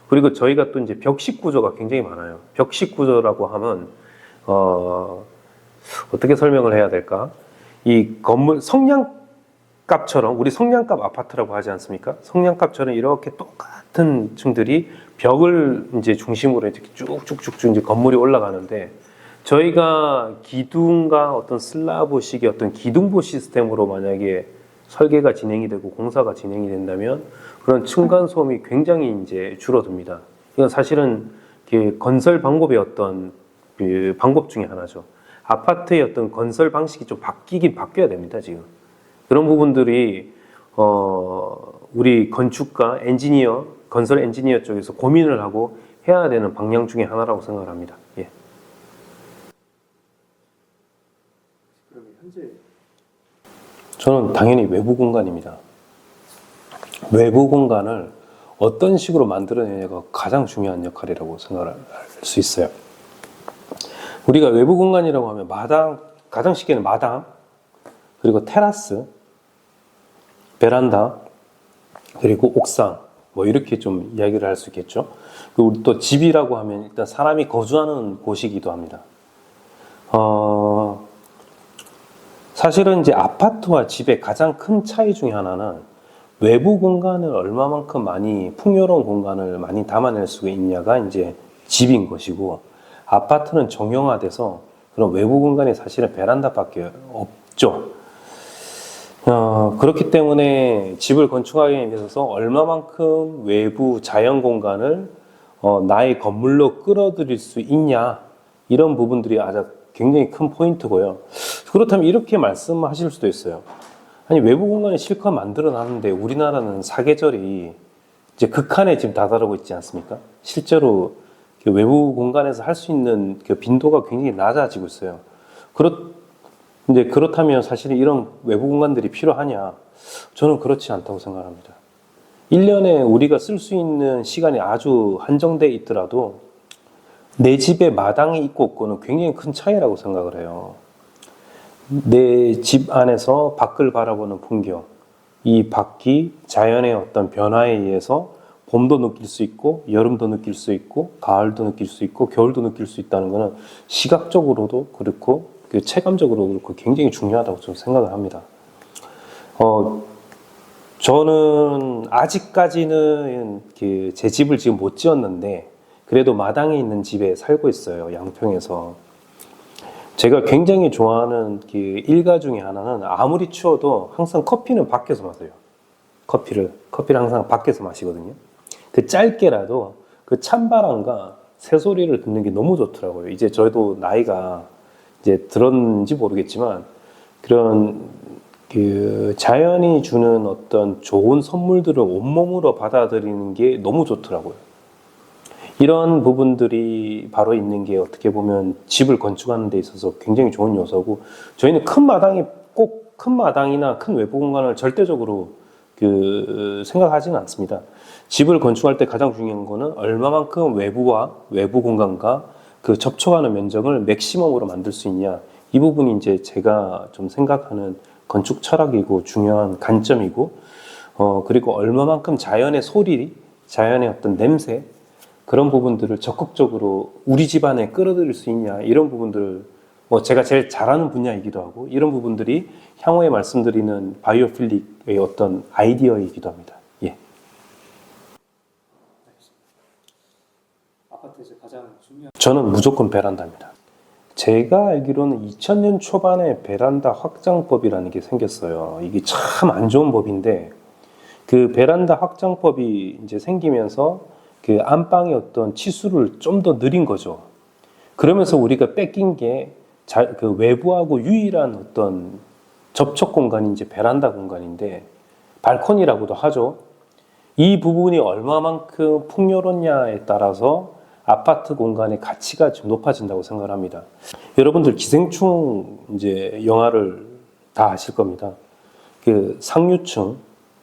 그리고 저희가 또 이제 벽식 구조가 굉장히 많아요. 벽식 구조라고 하면, 어떻게 설명을 해야 될까? 이 건물 성냥갑처럼, 우리 성냥갑 아파트라고 하지 않습니까? 성냥갑처럼 이렇게 똑같은 층들이 벽을 이제 중심으로 이렇게 쭉쭉쭉 이제 건물이 올라가는데, 저희가 기둥과 어떤 슬라브식의 어떤 기둥부 시스템으로 만약에 설계가 진행이 되고 공사가 진행이 된다면 그런 층간소음이 굉장히 이제 줄어듭니다. 이건 사실은 건설 방법의 어떤 그 방법 중에 하나죠. 아파트의 어떤 건설 방식이 좀 바뀌어야 됩니다, 지금. 그런 부분들이, 우리 건축가, 건설 엔지니어 쪽에서 고민을 하고 해야 되는 방향 중에 하나라고 생각을 합니다. 예. 그럼 현재 저는 당연히 외부 공간입니다. 외부 공간을 어떤 식으로 만들어내냐가 가장 중요한 역할이라고 생각을 할 수 있어요. 우리가 외부 공간이라고 하면 마당, 가장 쉽게는 마당, 그리고 테라스, 베란다, 그리고 옥상, 뭐 이렇게 좀 이야기를 할 수 있겠죠. 그리고 또 집이라고 하면 일단 사람이 거주하는 곳이기도 합니다. 사실은 이제 아파트와 집의 가장 큰 차이 중에 하나는 외부 공간을 얼마만큼 많이 풍요로운 공간을 많이 담아낼 수 있냐가 이제 집인 것이고, 아파트는 정형화돼서 그런 외부 공간이 사실은 베란다밖에 없죠. 그렇기 때문에 집을 건축하기에 있어서 얼마만큼 외부 자연 공간을 나의 건물로 끌어들일 수 있냐, 이런 부분들이 아주 굉장히 큰 포인트고요. 그렇다면 이렇게 말씀하실 수도 있어요. 아니, 외부 공간을 실컷 만들어 놨는데 우리나라는 사계절이 이제 극한에 지금 다다르고 있지 않습니까? 실제로 그 외부 공간에서 할 수 있는 그 빈도가 굉장히 낮아지고 있어요. 이제 그렇다면 사실 이런 외부 공간들이 필요하냐? 저는 그렇지 않다고 생각합니다. 1년에 우리가 쓸 수 있는 시간이 아주 한정돼 있더라도 내 집에 마당이 있고 없고는 굉장히 큰 차이라고 생각을 해요. 내 집 안에서 밖을 바라보는 풍경, 이 밖이 자연의 어떤 변화에 의해서 봄도 느낄 수 있고 여름도 느낄 수 있고 가을도 느낄 수 있고 겨울도 느낄 수 있다는 것은 시각적으로도 그렇고 그 체감적으로도 그렇고 굉장히 중요하다고 좀 생각을 합니다. 저는 아직까지는 제 집을 지금 못 지었는데 그래도 마당에 있는 집에 살고 있어요. 양평에서. 제가 굉장히 좋아하는 그 일가 중에 하나는 아무리 추워도 항상 커피는 밖에서 마셔요. 커피를 항상 밖에서 마시거든요. 그 짧게라도 그 찬바람과 새소리를 듣는 게 너무 좋더라고요. 이제 저도 나이가 이제 들었는지 모르겠지만 그런 그 자연이 주는 어떤 좋은 선물들을 온몸으로 받아들이는 게 너무 좋더라고요. 이런 부분들이 바로 있는 게 어떻게 보면 집을 건축하는 데 있어서 굉장히 좋은 요소고, 저희는 큰 마당이 꼭 큰 마당이나 큰 외부 공간을 절대적으로 생각하지는 않습니다. 집을 건축할 때 가장 중요한 거는 얼마만큼 외부와 외부 공간과 그 접촉하는 면적을 맥시멈으로 만들 수 있냐, 이 부분이 이제 제가 좀 생각하는 건축 철학이고 중요한 관점이고, 그리고 얼마만큼 자연의 소리, 자연의 어떤 냄새, 그런 부분들을 적극적으로 우리 집안에 끌어들일 수 있냐, 이런 부분들을 제가 제일 잘하는 분야이기도 하고, 이런 부분들이 향후에 말씀드리는 바이오필릭의 어떤 아이디어이기도 합니다. 예. 아파트에서 가장 중요한 저는 무조건 베란다입니다. 제가 알기로는 2000년 초반에 베란다 확장법이라는 게 생겼어요. 이게 참 안 좋은 법인데, 그 베란다 확장법이 이제 생기면서 그 안방의 어떤 치수를 좀 더 늘린 거죠. 그러면서 우리가 뺏긴 게 그 외부하고 유일한 어떤 접촉 공간이 이제 베란다 공간인데, 발코니라고도 하죠. 이 부분이 얼마만큼 풍요롭냐에 따라서 아파트 공간의 가치가 좀 높아진다고 생각을 합니다. 여러분들 기생충 이제 영화를 다 아실 겁니다. 그 상류층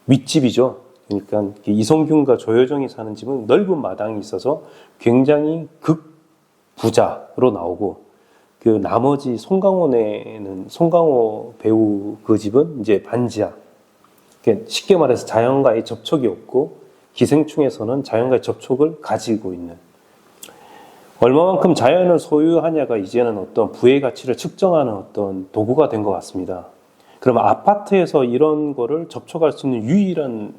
윗집이죠. 그러니까 이성균과 조여정이 사는 집은 넓은 마당이 있어서 굉장히 극부자로 나오고, 그 나머지 송강호 배우 그 집은 이제 반지하. 그러니까 쉽게 말해서 자연과의 접촉이 없고, 기생충에서는 자연과의 접촉을 가지고 있는, 얼마만큼 자연을 소유하냐가 이제는 어떤 부의 가치를 측정하는 어떤 도구가 된 것 같습니다. 그러면 아파트에서 이런 거를 접촉할 수 있는 유일한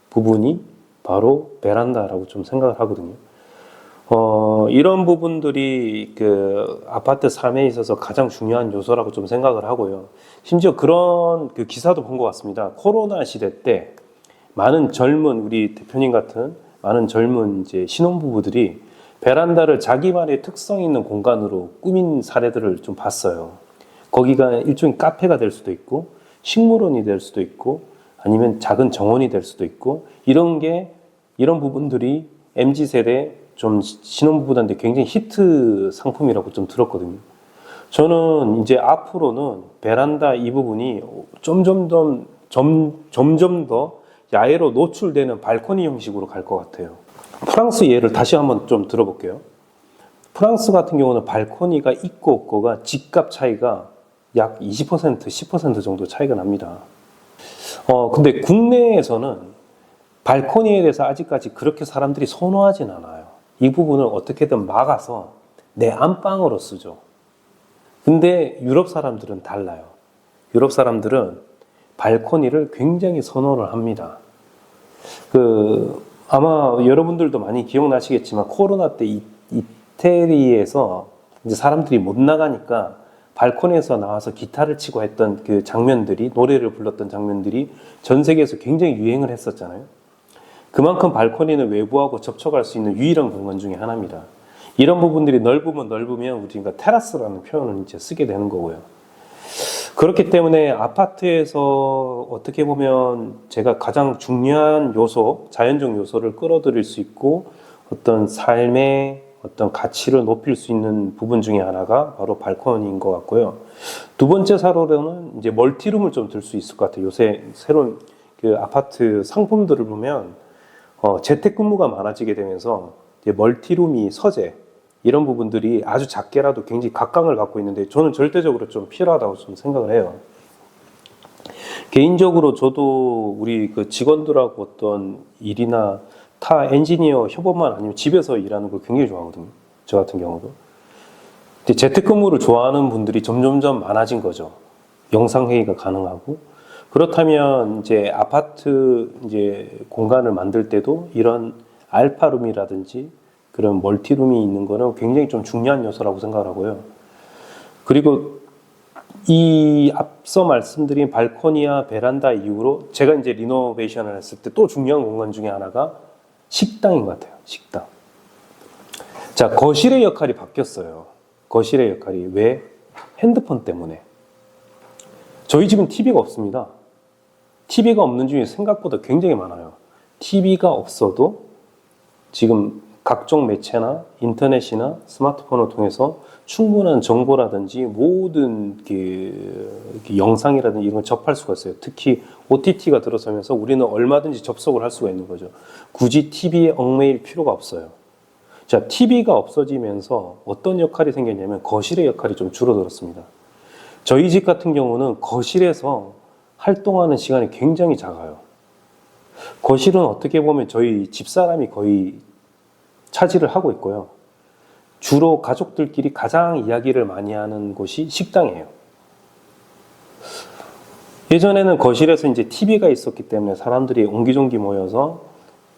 부분이 바로 베란다라고 좀 생각을 하거든요. 이런 부분들이 그 아파트 삶에 있어서 가장 중요한 요소라고 좀 생각을 하고요. 심지어 그런 그 기사도 본 것 같습니다. 코로나 시대 때 많은 젊은, 우리 대표님 같은 많은 젊은 이제 신혼부부들이 베란다를 자기만의 특성 있는 공간으로 꾸민 사례들을 좀 봤어요. 거기가 일종의 카페가 될 수도 있고, 식물원이 될 수도 있고, 아니면 작은 정원이 될 수도 있고, 이런 부분들이 MZ세대 좀 신혼부부들한테 굉장히 히트 상품이라고 좀 들었거든요. 저는 이제 앞으로는 베란다 이 부분이 점점 더 야외로 노출되는 발코니 형식으로 갈 것 같아요. 프랑스 예를 다시 한번 좀 들어볼게요. 프랑스 같은 경우는 발코니가 있고 없고가 집값 차이가 약 20%, 10% 정도 차이가 납니다. 근데 국내에서는 발코니에 대해서 아직까지 그렇게 사람들이 선호하진 않아요. 이 부분을 어떻게든 막아서 내 안방으로 쓰죠. 근데 유럽 사람들은 달라요. 유럽 사람들은 발코니를 굉장히 선호를 합니다. 아마 여러분들도 많이 기억나시겠지만 코로나 때 이태리에서 이제 사람들이 못 나가니까 발코니에서 나와서 기타를 치고 했던 그 장면들이, 노래를 불렀던 장면들이 전 세계에서 굉장히 유행을 했었잖아요. 그만큼 발코니는 외부하고 접촉할 수 있는 유일한 공간 중에 하나입니다. 이런 부분들이 넓으면 넓으면 우리가 테라스라는 표현을 이제 쓰게 되는 거고요. 그렇기 때문에 아파트에서 어떻게 보면 제가 가장 중요한 요소, 자연적 요소를 끌어들일 수 있고 어떤 삶의 어떤 가치를 높일 수 있는 부분 중에 하나가 바로 발코니인 것 같고요. 두 번째 사로는 이제 멀티룸을 좀 들 수 있을 것 같아요. 요새 새로운 그 아파트 상품들을 보면 재택근무가 많아지게 되면서 이제 멀티룸이 서재 이런 부분들이 아주 작게라도 굉장히 각광을 갖고 있는데 저는 절대적으로 좀 필요하다고 좀 생각을 해요. 개인적으로 저도 우리 그 직원들하고 어떤 일이나 타 엔지니어 협업만 아니면 집에서 일하는 걸 굉장히 좋아하거든요. 저 같은 경우도. 근데 재택근무를 좋아하는 분들이 점점점 많아진 거죠. 영상회의가 가능하고. 그렇다면 이제 아파트 이제 공간을 만들 때도 이런 알파룸이라든지 그런 멀티룸이 있는 거는 굉장히 좀 중요한 요소라고 생각을 하고요. 그리고 이 앞서 말씀드린 발코니와 베란다 이후로 제가 이제 리노베이션을 했을 때 또 중요한 공간 중에 하나가 식당인 것 같아요. 식당. 자, 거실의 역할이 바뀌었어요. 거실의 역할이. 왜? 핸드폰 때문에. 저희 집은 TV가 없습니다. TV가 없는 중에 생각보다 굉장히 많아요. TV가 없어도 지금 각종 매체나 인터넷이나 스마트폰을 통해서 충분한 정보라든지 모든 영상이라든지 이런 걸 접할 수가 있어요. 특히 OTT가 들어서면서 우리는 얼마든지 접속을 할 수가 있는 거죠. 굳이 TV에 얽매일 필요가 없어요. 자, TV가 없어지면서 어떤 역할이 생겼냐면 거실의 역할이 좀 줄어들었습니다. 저희 집 같은 경우는 거실에서 활동하는 시간이 굉장히 작아요. 거실은 어떻게 보면 저희 집사람이 거의 차지를 하고 있고요. 주로 가족들끼리 가장 이야기를 많이 하는 곳이 식당이에요. 예전에는 거실에서 이제 TV가 있었기 때문에 사람들이 옹기종기 모여서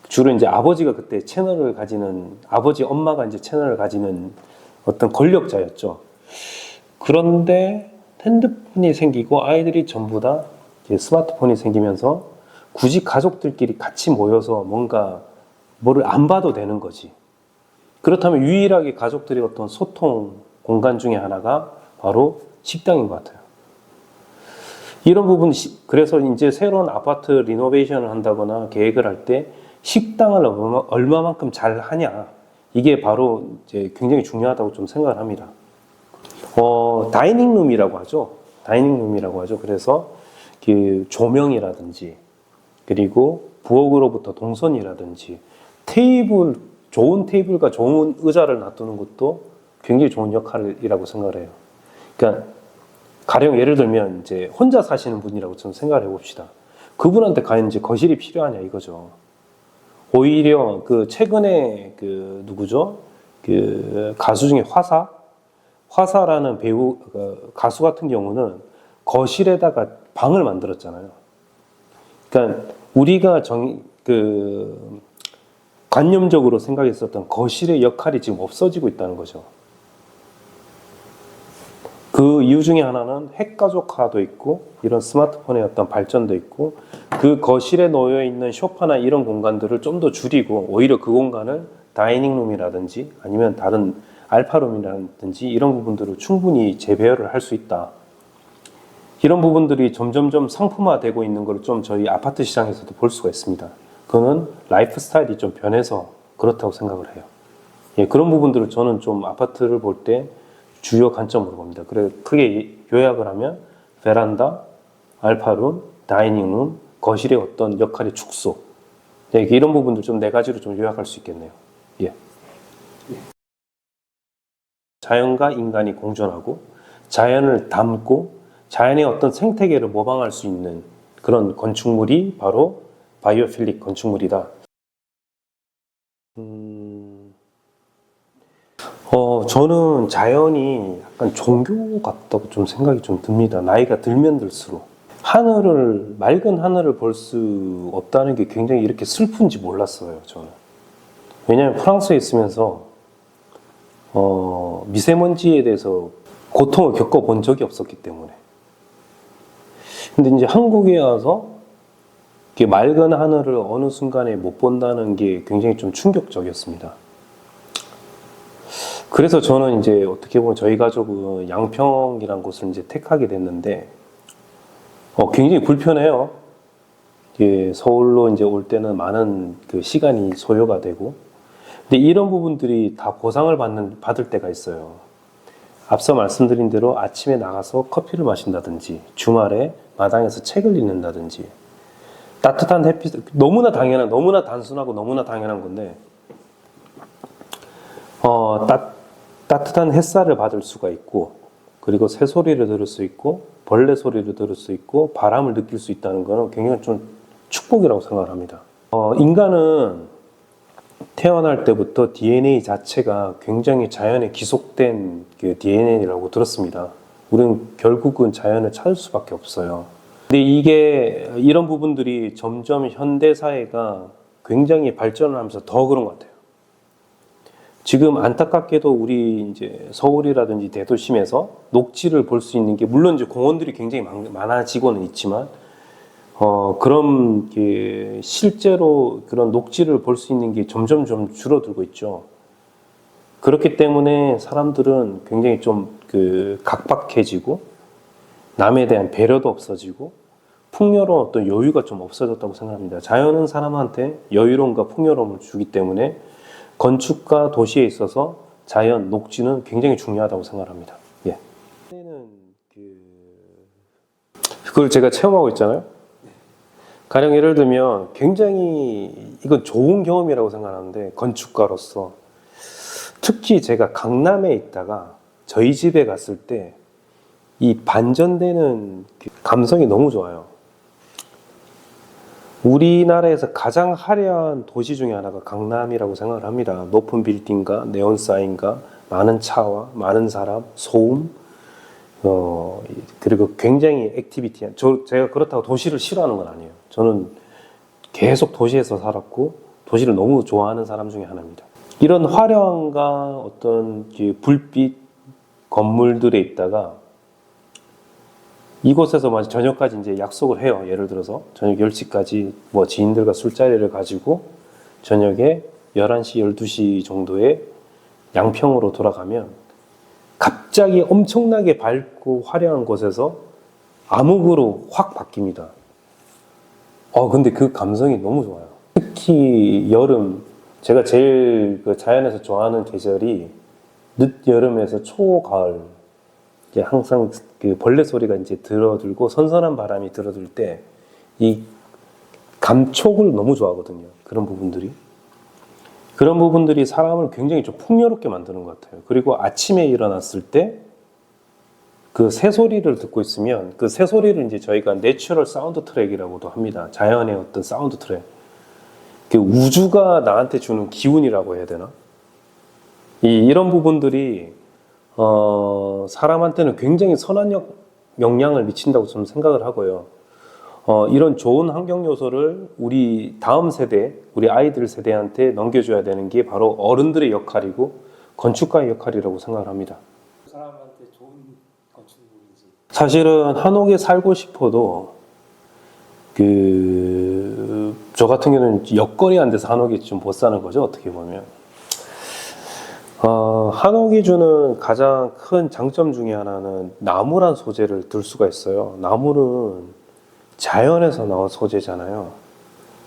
주로 이제 아버지가 그때 채널을 가지는, 아버지 엄마가 이제 채널을 가지는 어떤 권력자였죠. 그런데 핸드폰이 생기고 아이들이 전부 다 스마트폰이 생기면서 굳이 가족들끼리 같이 모여서 뭔가 뭐를 안 봐도 되는 거지. 그렇다면 유일하게 가족들의 어떤 소통 공간 중에 하나가 바로 식당인 것 같아요. 이런 부분, 그래서 이제 새로운 아파트 리노베이션을 한다거나 계획을 할 때 식당을 얼마만큼 잘 하냐. 이게 바로 이제 굉장히 중요하다고 좀 생각을 합니다. 다이닝룸이라고 하죠. 다이닝룸이라고 하죠. 그래서 그 조명이라든지 그리고 부엌으로부터 동선이라든지 테이블, 좋은 테이블과 좋은 의자를 놔두는 것도 굉장히 좋은 역할이라고 생각을 해요. 그러니까 가령 예를 들면 이제 혼자 사시는 분이라고 좀 생각을 해봅시다. 그분한테 과연 이제 거실이 필요하냐 이거죠. 오히려 그 최근에 그 누구죠? 그 가수 중에 화사라는 배우 가수 같은 경우는 거실에다가 방을 만들었잖아요. 그러니까 우리가 관념적으로 생각했었던 거실의 역할이 지금 없어지고 있다는 거죠. 그 이유 중에 하나는 핵가족화도 있고 이런 스마트폰의 어떤 발전도 있고 그 거실에 놓여 있는 소파나 이런 공간들을 좀 더 줄이고 오히려 그 공간을 다이닝룸이라든지 아니면 다른 알파룸이라든지 이런 부분들을 충분히 재배열을 할 수 있다. 이런 부분들이 점점점 상품화되고 있는 걸 좀 저희 아파트 시장에서도 볼 수가 있습니다. 그거는 라이프 스타일이 좀 변해서 그렇다고 생각을 해요. 예, 그런 부분들을 저는 좀 아파트를 볼 때 주요 관점으로 봅니다. 그래 크게 요약을 하면 베란다, 알파룸, 다이닝룸, 거실의 어떤 역할의 축소. 예, 이런 부분들 좀 네 가지로 좀 요약할 수 있겠네요. 예. 자연과 인간이 공존하고 자연을 담고 자연의 어떤 생태계를 모방할 수 있는 그런 건축물이 바로 바이오필릭 건축물이다. 저는 자연이 약간 종교 같다고 좀 생각이 좀 듭니다. 나이가 들면 들수록. 맑은 하늘을 볼 수 없다는 게 굉장히 이렇게 슬픈지 몰랐어요, 저는. 왜냐하면 프랑스에 있으면서, 미세먼지에 대해서 고통을 겪어본 적이 없었기 때문에. 근데 이제 한국에 와서 이렇게 맑은 하늘을 어느 순간에 못 본다는 게 굉장히 좀 충격적이었습니다. 그래서 저는 이제 어떻게 보면 저희 가족은 양평이라는 곳을 이제 택하게 됐는데, 굉장히 불편해요. 서울로 이제 올 때는 많은 그 시간이 소요가 되고, 근데 이런 부분들이 다 보상을 받을 때가 있어요. 앞서 말씀드린 대로 아침에 나가서 커피를 마신다든지, 주말에 마당에서 책을 읽는다든지, 따뜻한 햇빛, 너무나 단순하고 너무나 당연한 건데, 따뜻한 햇살을 받을 수가 있고, 그리고 새 소리를 들을 수 있고, 벌레 소리를 들을 수 있고, 바람을 느낄 수 있다는 것은 굉장히 좀 축복이라고 생각을 합니다. 인간은 태어날 때부터 DNA 자체가 굉장히 자연에 기속된 그 DNA라고 들었습니다. 우리는 결국은 자연을 찾을 수밖에 없어요. 근데 이런 부분들이 점점 현대 사회가 굉장히 발전을 하면서 더 그런 것 같아요. 지금 안타깝게도 우리 이제 서울이라든지 대도심에서 녹지를 볼 수 있는 게, 물론 이제 공원들이 굉장히 많아지고는 있지만, 그런 게 실제로 그런 녹지를 볼 수 있는 게 점점 줄어들고 있죠. 그렇기 때문에 사람들은 굉장히 좀 각박해지고, 남에 대한 배려도 없어지고, 풍요로운 어떤 여유가 좀 없어졌다고 생각합니다. 자연은 사람한테 여유로움과 풍요로움을 주기 때문에 건축과 도시에 있어서 자연, 녹지는 굉장히 중요하다고 생각합니다. 예. 그걸 제가 체험하고 있잖아요. 가령 예를 들면 굉장히 이건 좋은 경험이라고 생각하는데, 건축가로서 특히 제가 강남에 있다가 저희 집에 갔을 때 이 반전되는 감성이 너무 좋아요. 우리나라에서 가장 화려한 도시 중에 하나가 강남이라고 생각을 합니다. 높은 빌딩과 네온 사인과 많은 차와 많은 사람, 소음, 그리고 굉장히 액티비티. 제가 그렇다고 도시를 싫어하는 건 아니에요. 저는 계속 도시에서 살았고 도시를 너무 좋아하는 사람 중에 하나입니다. 이런 화려함과 어떤 불빛 건물들에 있다가 이곳에서 마치 저녁까지 이제 약속을 해요. 예를 들어서 저녁 10시까지 뭐 지인들과 술자리를 가지고 저녁에 11시, 12시 정도에 양평으로 돌아가면 갑자기 엄청나게 밝고 화려한 곳에서 암흑으로 확 바뀝니다. 근데 그 감성이 너무 좋아요. 특히 여름, 제가 제일 자연에서 좋아하는 계절이 늦여름에서 초가을. 이제 항상 그 벌레 소리가 이제 들어들고 선선한 바람이 들어들 때 이 감촉을 너무 좋아하거든요. 그런 부분들이 사람을 굉장히 좀 풍요롭게 만드는 것 같아요. 그리고 아침에 일어났을 때 그 새소리를 듣고 있으면, 그 새소리를 이제 저희가 내추럴 사운드 트랙이라고도 합니다. 자연의 어떤 사운드 트랙. 그 우주가 나한테 주는 기운이라고 해야 되나? 이런 부분들이 사람한테는 굉장히 선한 영향을 미친다고 저는 생각을 하고요. 이런 좋은 환경 요소를 우리 다음 세대, 우리 아이들 세대한테 넘겨줘야 되는 게 바로 어른들의 역할이고 건축가의 역할이라고 생각을 합니다. 사람한테 좋은 건축물이지. 사실은 한옥에 살고 싶어도 저 같은 경우는 여건이 안 돼서 한옥에 좀 못 사는 거죠, 어떻게 보면. 한옥이 주는 가장 큰 장점 중에 하나는 나무란 소재를 들 수가 있어요. 나무는 자연에서 나온 소재잖아요.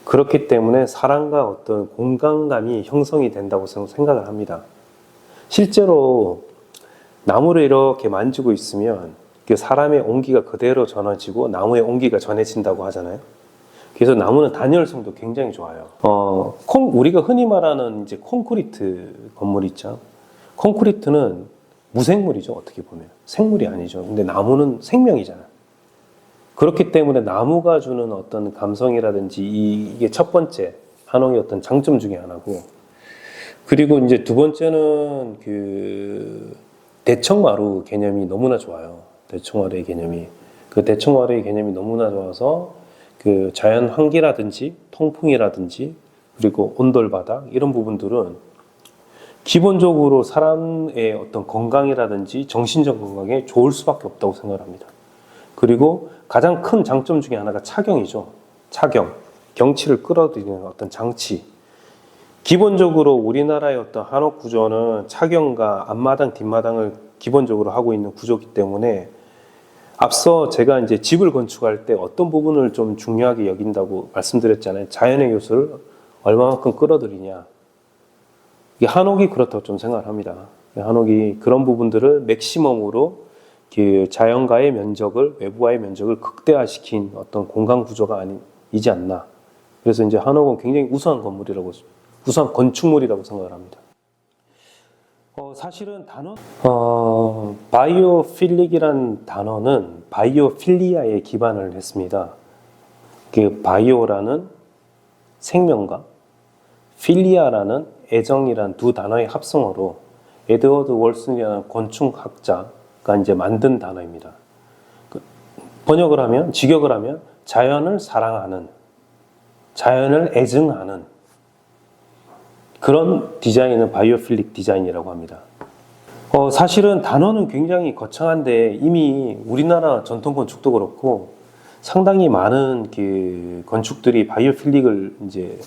그렇기 때문에 사람과 어떤 공간감이 형성이 된다고 생각을 합니다. 실제로 나무를 이렇게 만지고 있으면 그 사람의 온기가 그대로 전해지고 나무의 온기가 전해진다고 하잖아요. 그래서 나무는 단열성도 굉장히 좋아요. 우리가 흔히 말하는 이제 콘크리트 건물 있죠. 콘크리트는 무생물이죠, 어떻게 보면. 생물이 아니죠. 근데 나무는 생명이잖아요. 그렇기 때문에 나무가 주는 어떤 감성이라든지 이게 첫 번째 한옥의 어떤 장점 중에 하나고, 그리고 이제 두 번째는 대청마루 개념이 너무나 좋아요. 대청마루의 개념이. 대청마루의 개념이 너무나 좋아서 자연 환기라든지 통풍이라든지 그리고 온돌바닥 이런 부분들은 기본적으로 사람의 어떤 건강이라든지 정신적 건강에 좋을 수밖에 없다고 생각합니다. 그리고 가장 큰 장점 중에 하나가 착경이죠. 착경, 경치를 끌어들이는 어떤 장치. 기본적으로 우리나라의 어떤 한옥 구조는 착경과 앞마당, 뒷마당을 기본적으로 하고 있는 구조이기 때문에 앞서 제가 이제 집을 건축할 때 어떤 부분을 좀 중요하게 여긴다고 말씀드렸잖아요. 자연의 요소를 얼마만큼 끌어들이냐. 이게 한옥이 그렇다고 좀 생각을 합니다. 한옥이 그런 부분들을 맥시멈으로 그 자연과의 면적을, 외부와의 면적을 극대화시킨 어떤 공간 구조가 아니지 않나. 그래서 이제 한옥은 굉장히 우수한 건물이라고, 우수한 건축물이라고 생각을 합니다. 사실은 바이오필릭이란 단어는 바이오필리아에 기반을 했습니다. 그 바이오라는 생명과 필리아라는 애정이란 두 단어의 합성어로 에드워드 월슨이라는 건축학자가 이제 만든 단어입니다. 번역을 하면, 직역을 하면 자연을 사랑하는, 자연을 애증하는 그런 디자인을 바이오필릭 디자인이라고 합니다. 사실은 단어는 굉장히 거창한데 이미 우리나라 전통 건축도 그렇고 상당히 많은 그 건축들이 바이오필릭을 이제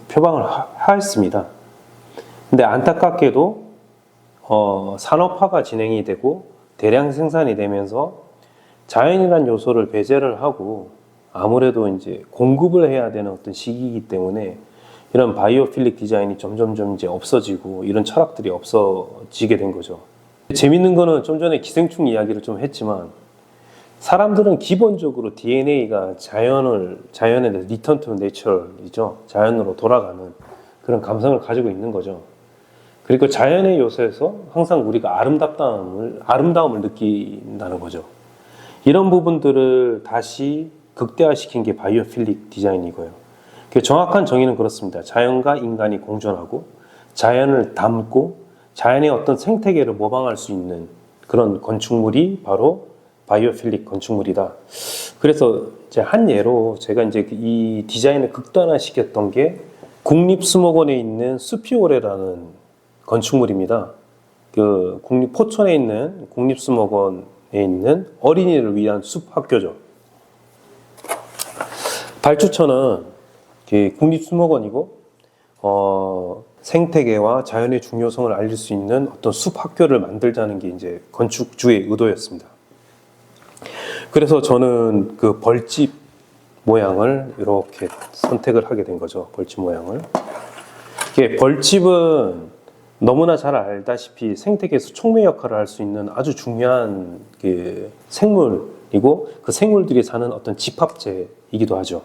표방을 하였습니다. 근데 안타깝게도 산업화가 진행이 되고 대량 생산이 되면서 자연이라는 요소를 배제를 하고 아무래도 이제 공급을 해야 되는 어떤 시기이기 때문에 이런 바이오필릭 디자인이 점점점 이제 없어지고 이런 철학들이 없어지게 된 거죠. 재밌는 거는 좀 전에 기생충 이야기를 좀 했지만 사람들은 기본적으로 DNA가 자연의 리턴 투 내처럴이죠. 자연으로 돌아가는 그런 감성을 가지고 있는 거죠. 그리고 자연의 요소에서 항상 우리가 아름다움을 느낀다는 거죠. 이런 부분들을 다시 극대화시킨 게 바이오필릭 디자인이고요. 정확한 정의는 그렇습니다. 자연과 인간이 공존하고 자연을 담고 자연의 어떤 생태계를 모방할 수 있는 그런 건축물이 바로 바이오필릭 건축물이다. 그래서 이제 한 예로 제가 이제 이 디자인을 극단화시켰던 게 국립수목원에 있는 수피오레라는 건축물입니다. 그 포천에 있는 국립수목원에 있는 어린이를 위한 숲 학교죠. 발주처는 국립수목원이고 생태계와 자연의 중요성을 알릴 수 있는 어떤 숲 학교를 만들자는 게 이제 건축주의 의도였습니다. 그래서 저는 그 벌집 모양을 이렇게 선택을 하게 된 거죠. 벌집 모양을. 이게 벌집은 너무나 잘 알다시피 생태계에서 촉매 역할을 할 수 있는 아주 중요한 그 생물이고 그 생물들이 사는 어떤 집합체이기도 하죠.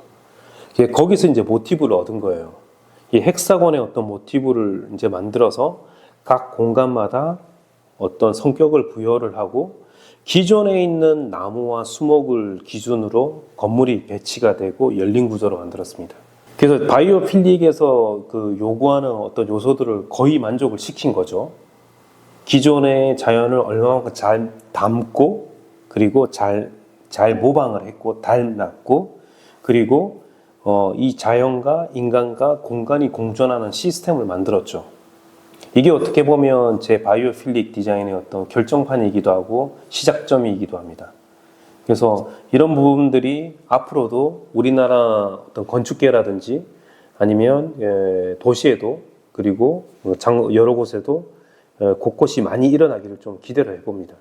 거기서 이제 모티브를 얻은 거예요. 이 헥사곤의 어떤 모티브를 이제 만들어서 각 공간마다 어떤 성격을 부여를 하고 기존에 있는 나무와 수목을 기준으로 건물이 배치가 되고 열린 구조로 만들었습니다. 그래서 바이오필릭에서 그 요구하는 어떤 요소들을 거의 만족을 시킨 거죠. 기존의 자연을 얼마만큼 잘 담고 그리고 잘 모방을 했고 닮았고 그리고 이 자연과 인간과 공간이 공존하는 시스템을 만들었죠. 이게 어떻게 보면 제 바이오필릭 디자인의 어떤 결정판이기도 하고 시작점이기도 합니다. 그래서 이런 부분들이 앞으로도 우리나라 어떤 건축계라든지 아니면 도시에도 그리고 여러 곳에도 곳곳이 많이 일어나기를 좀 기대를 해봅니다.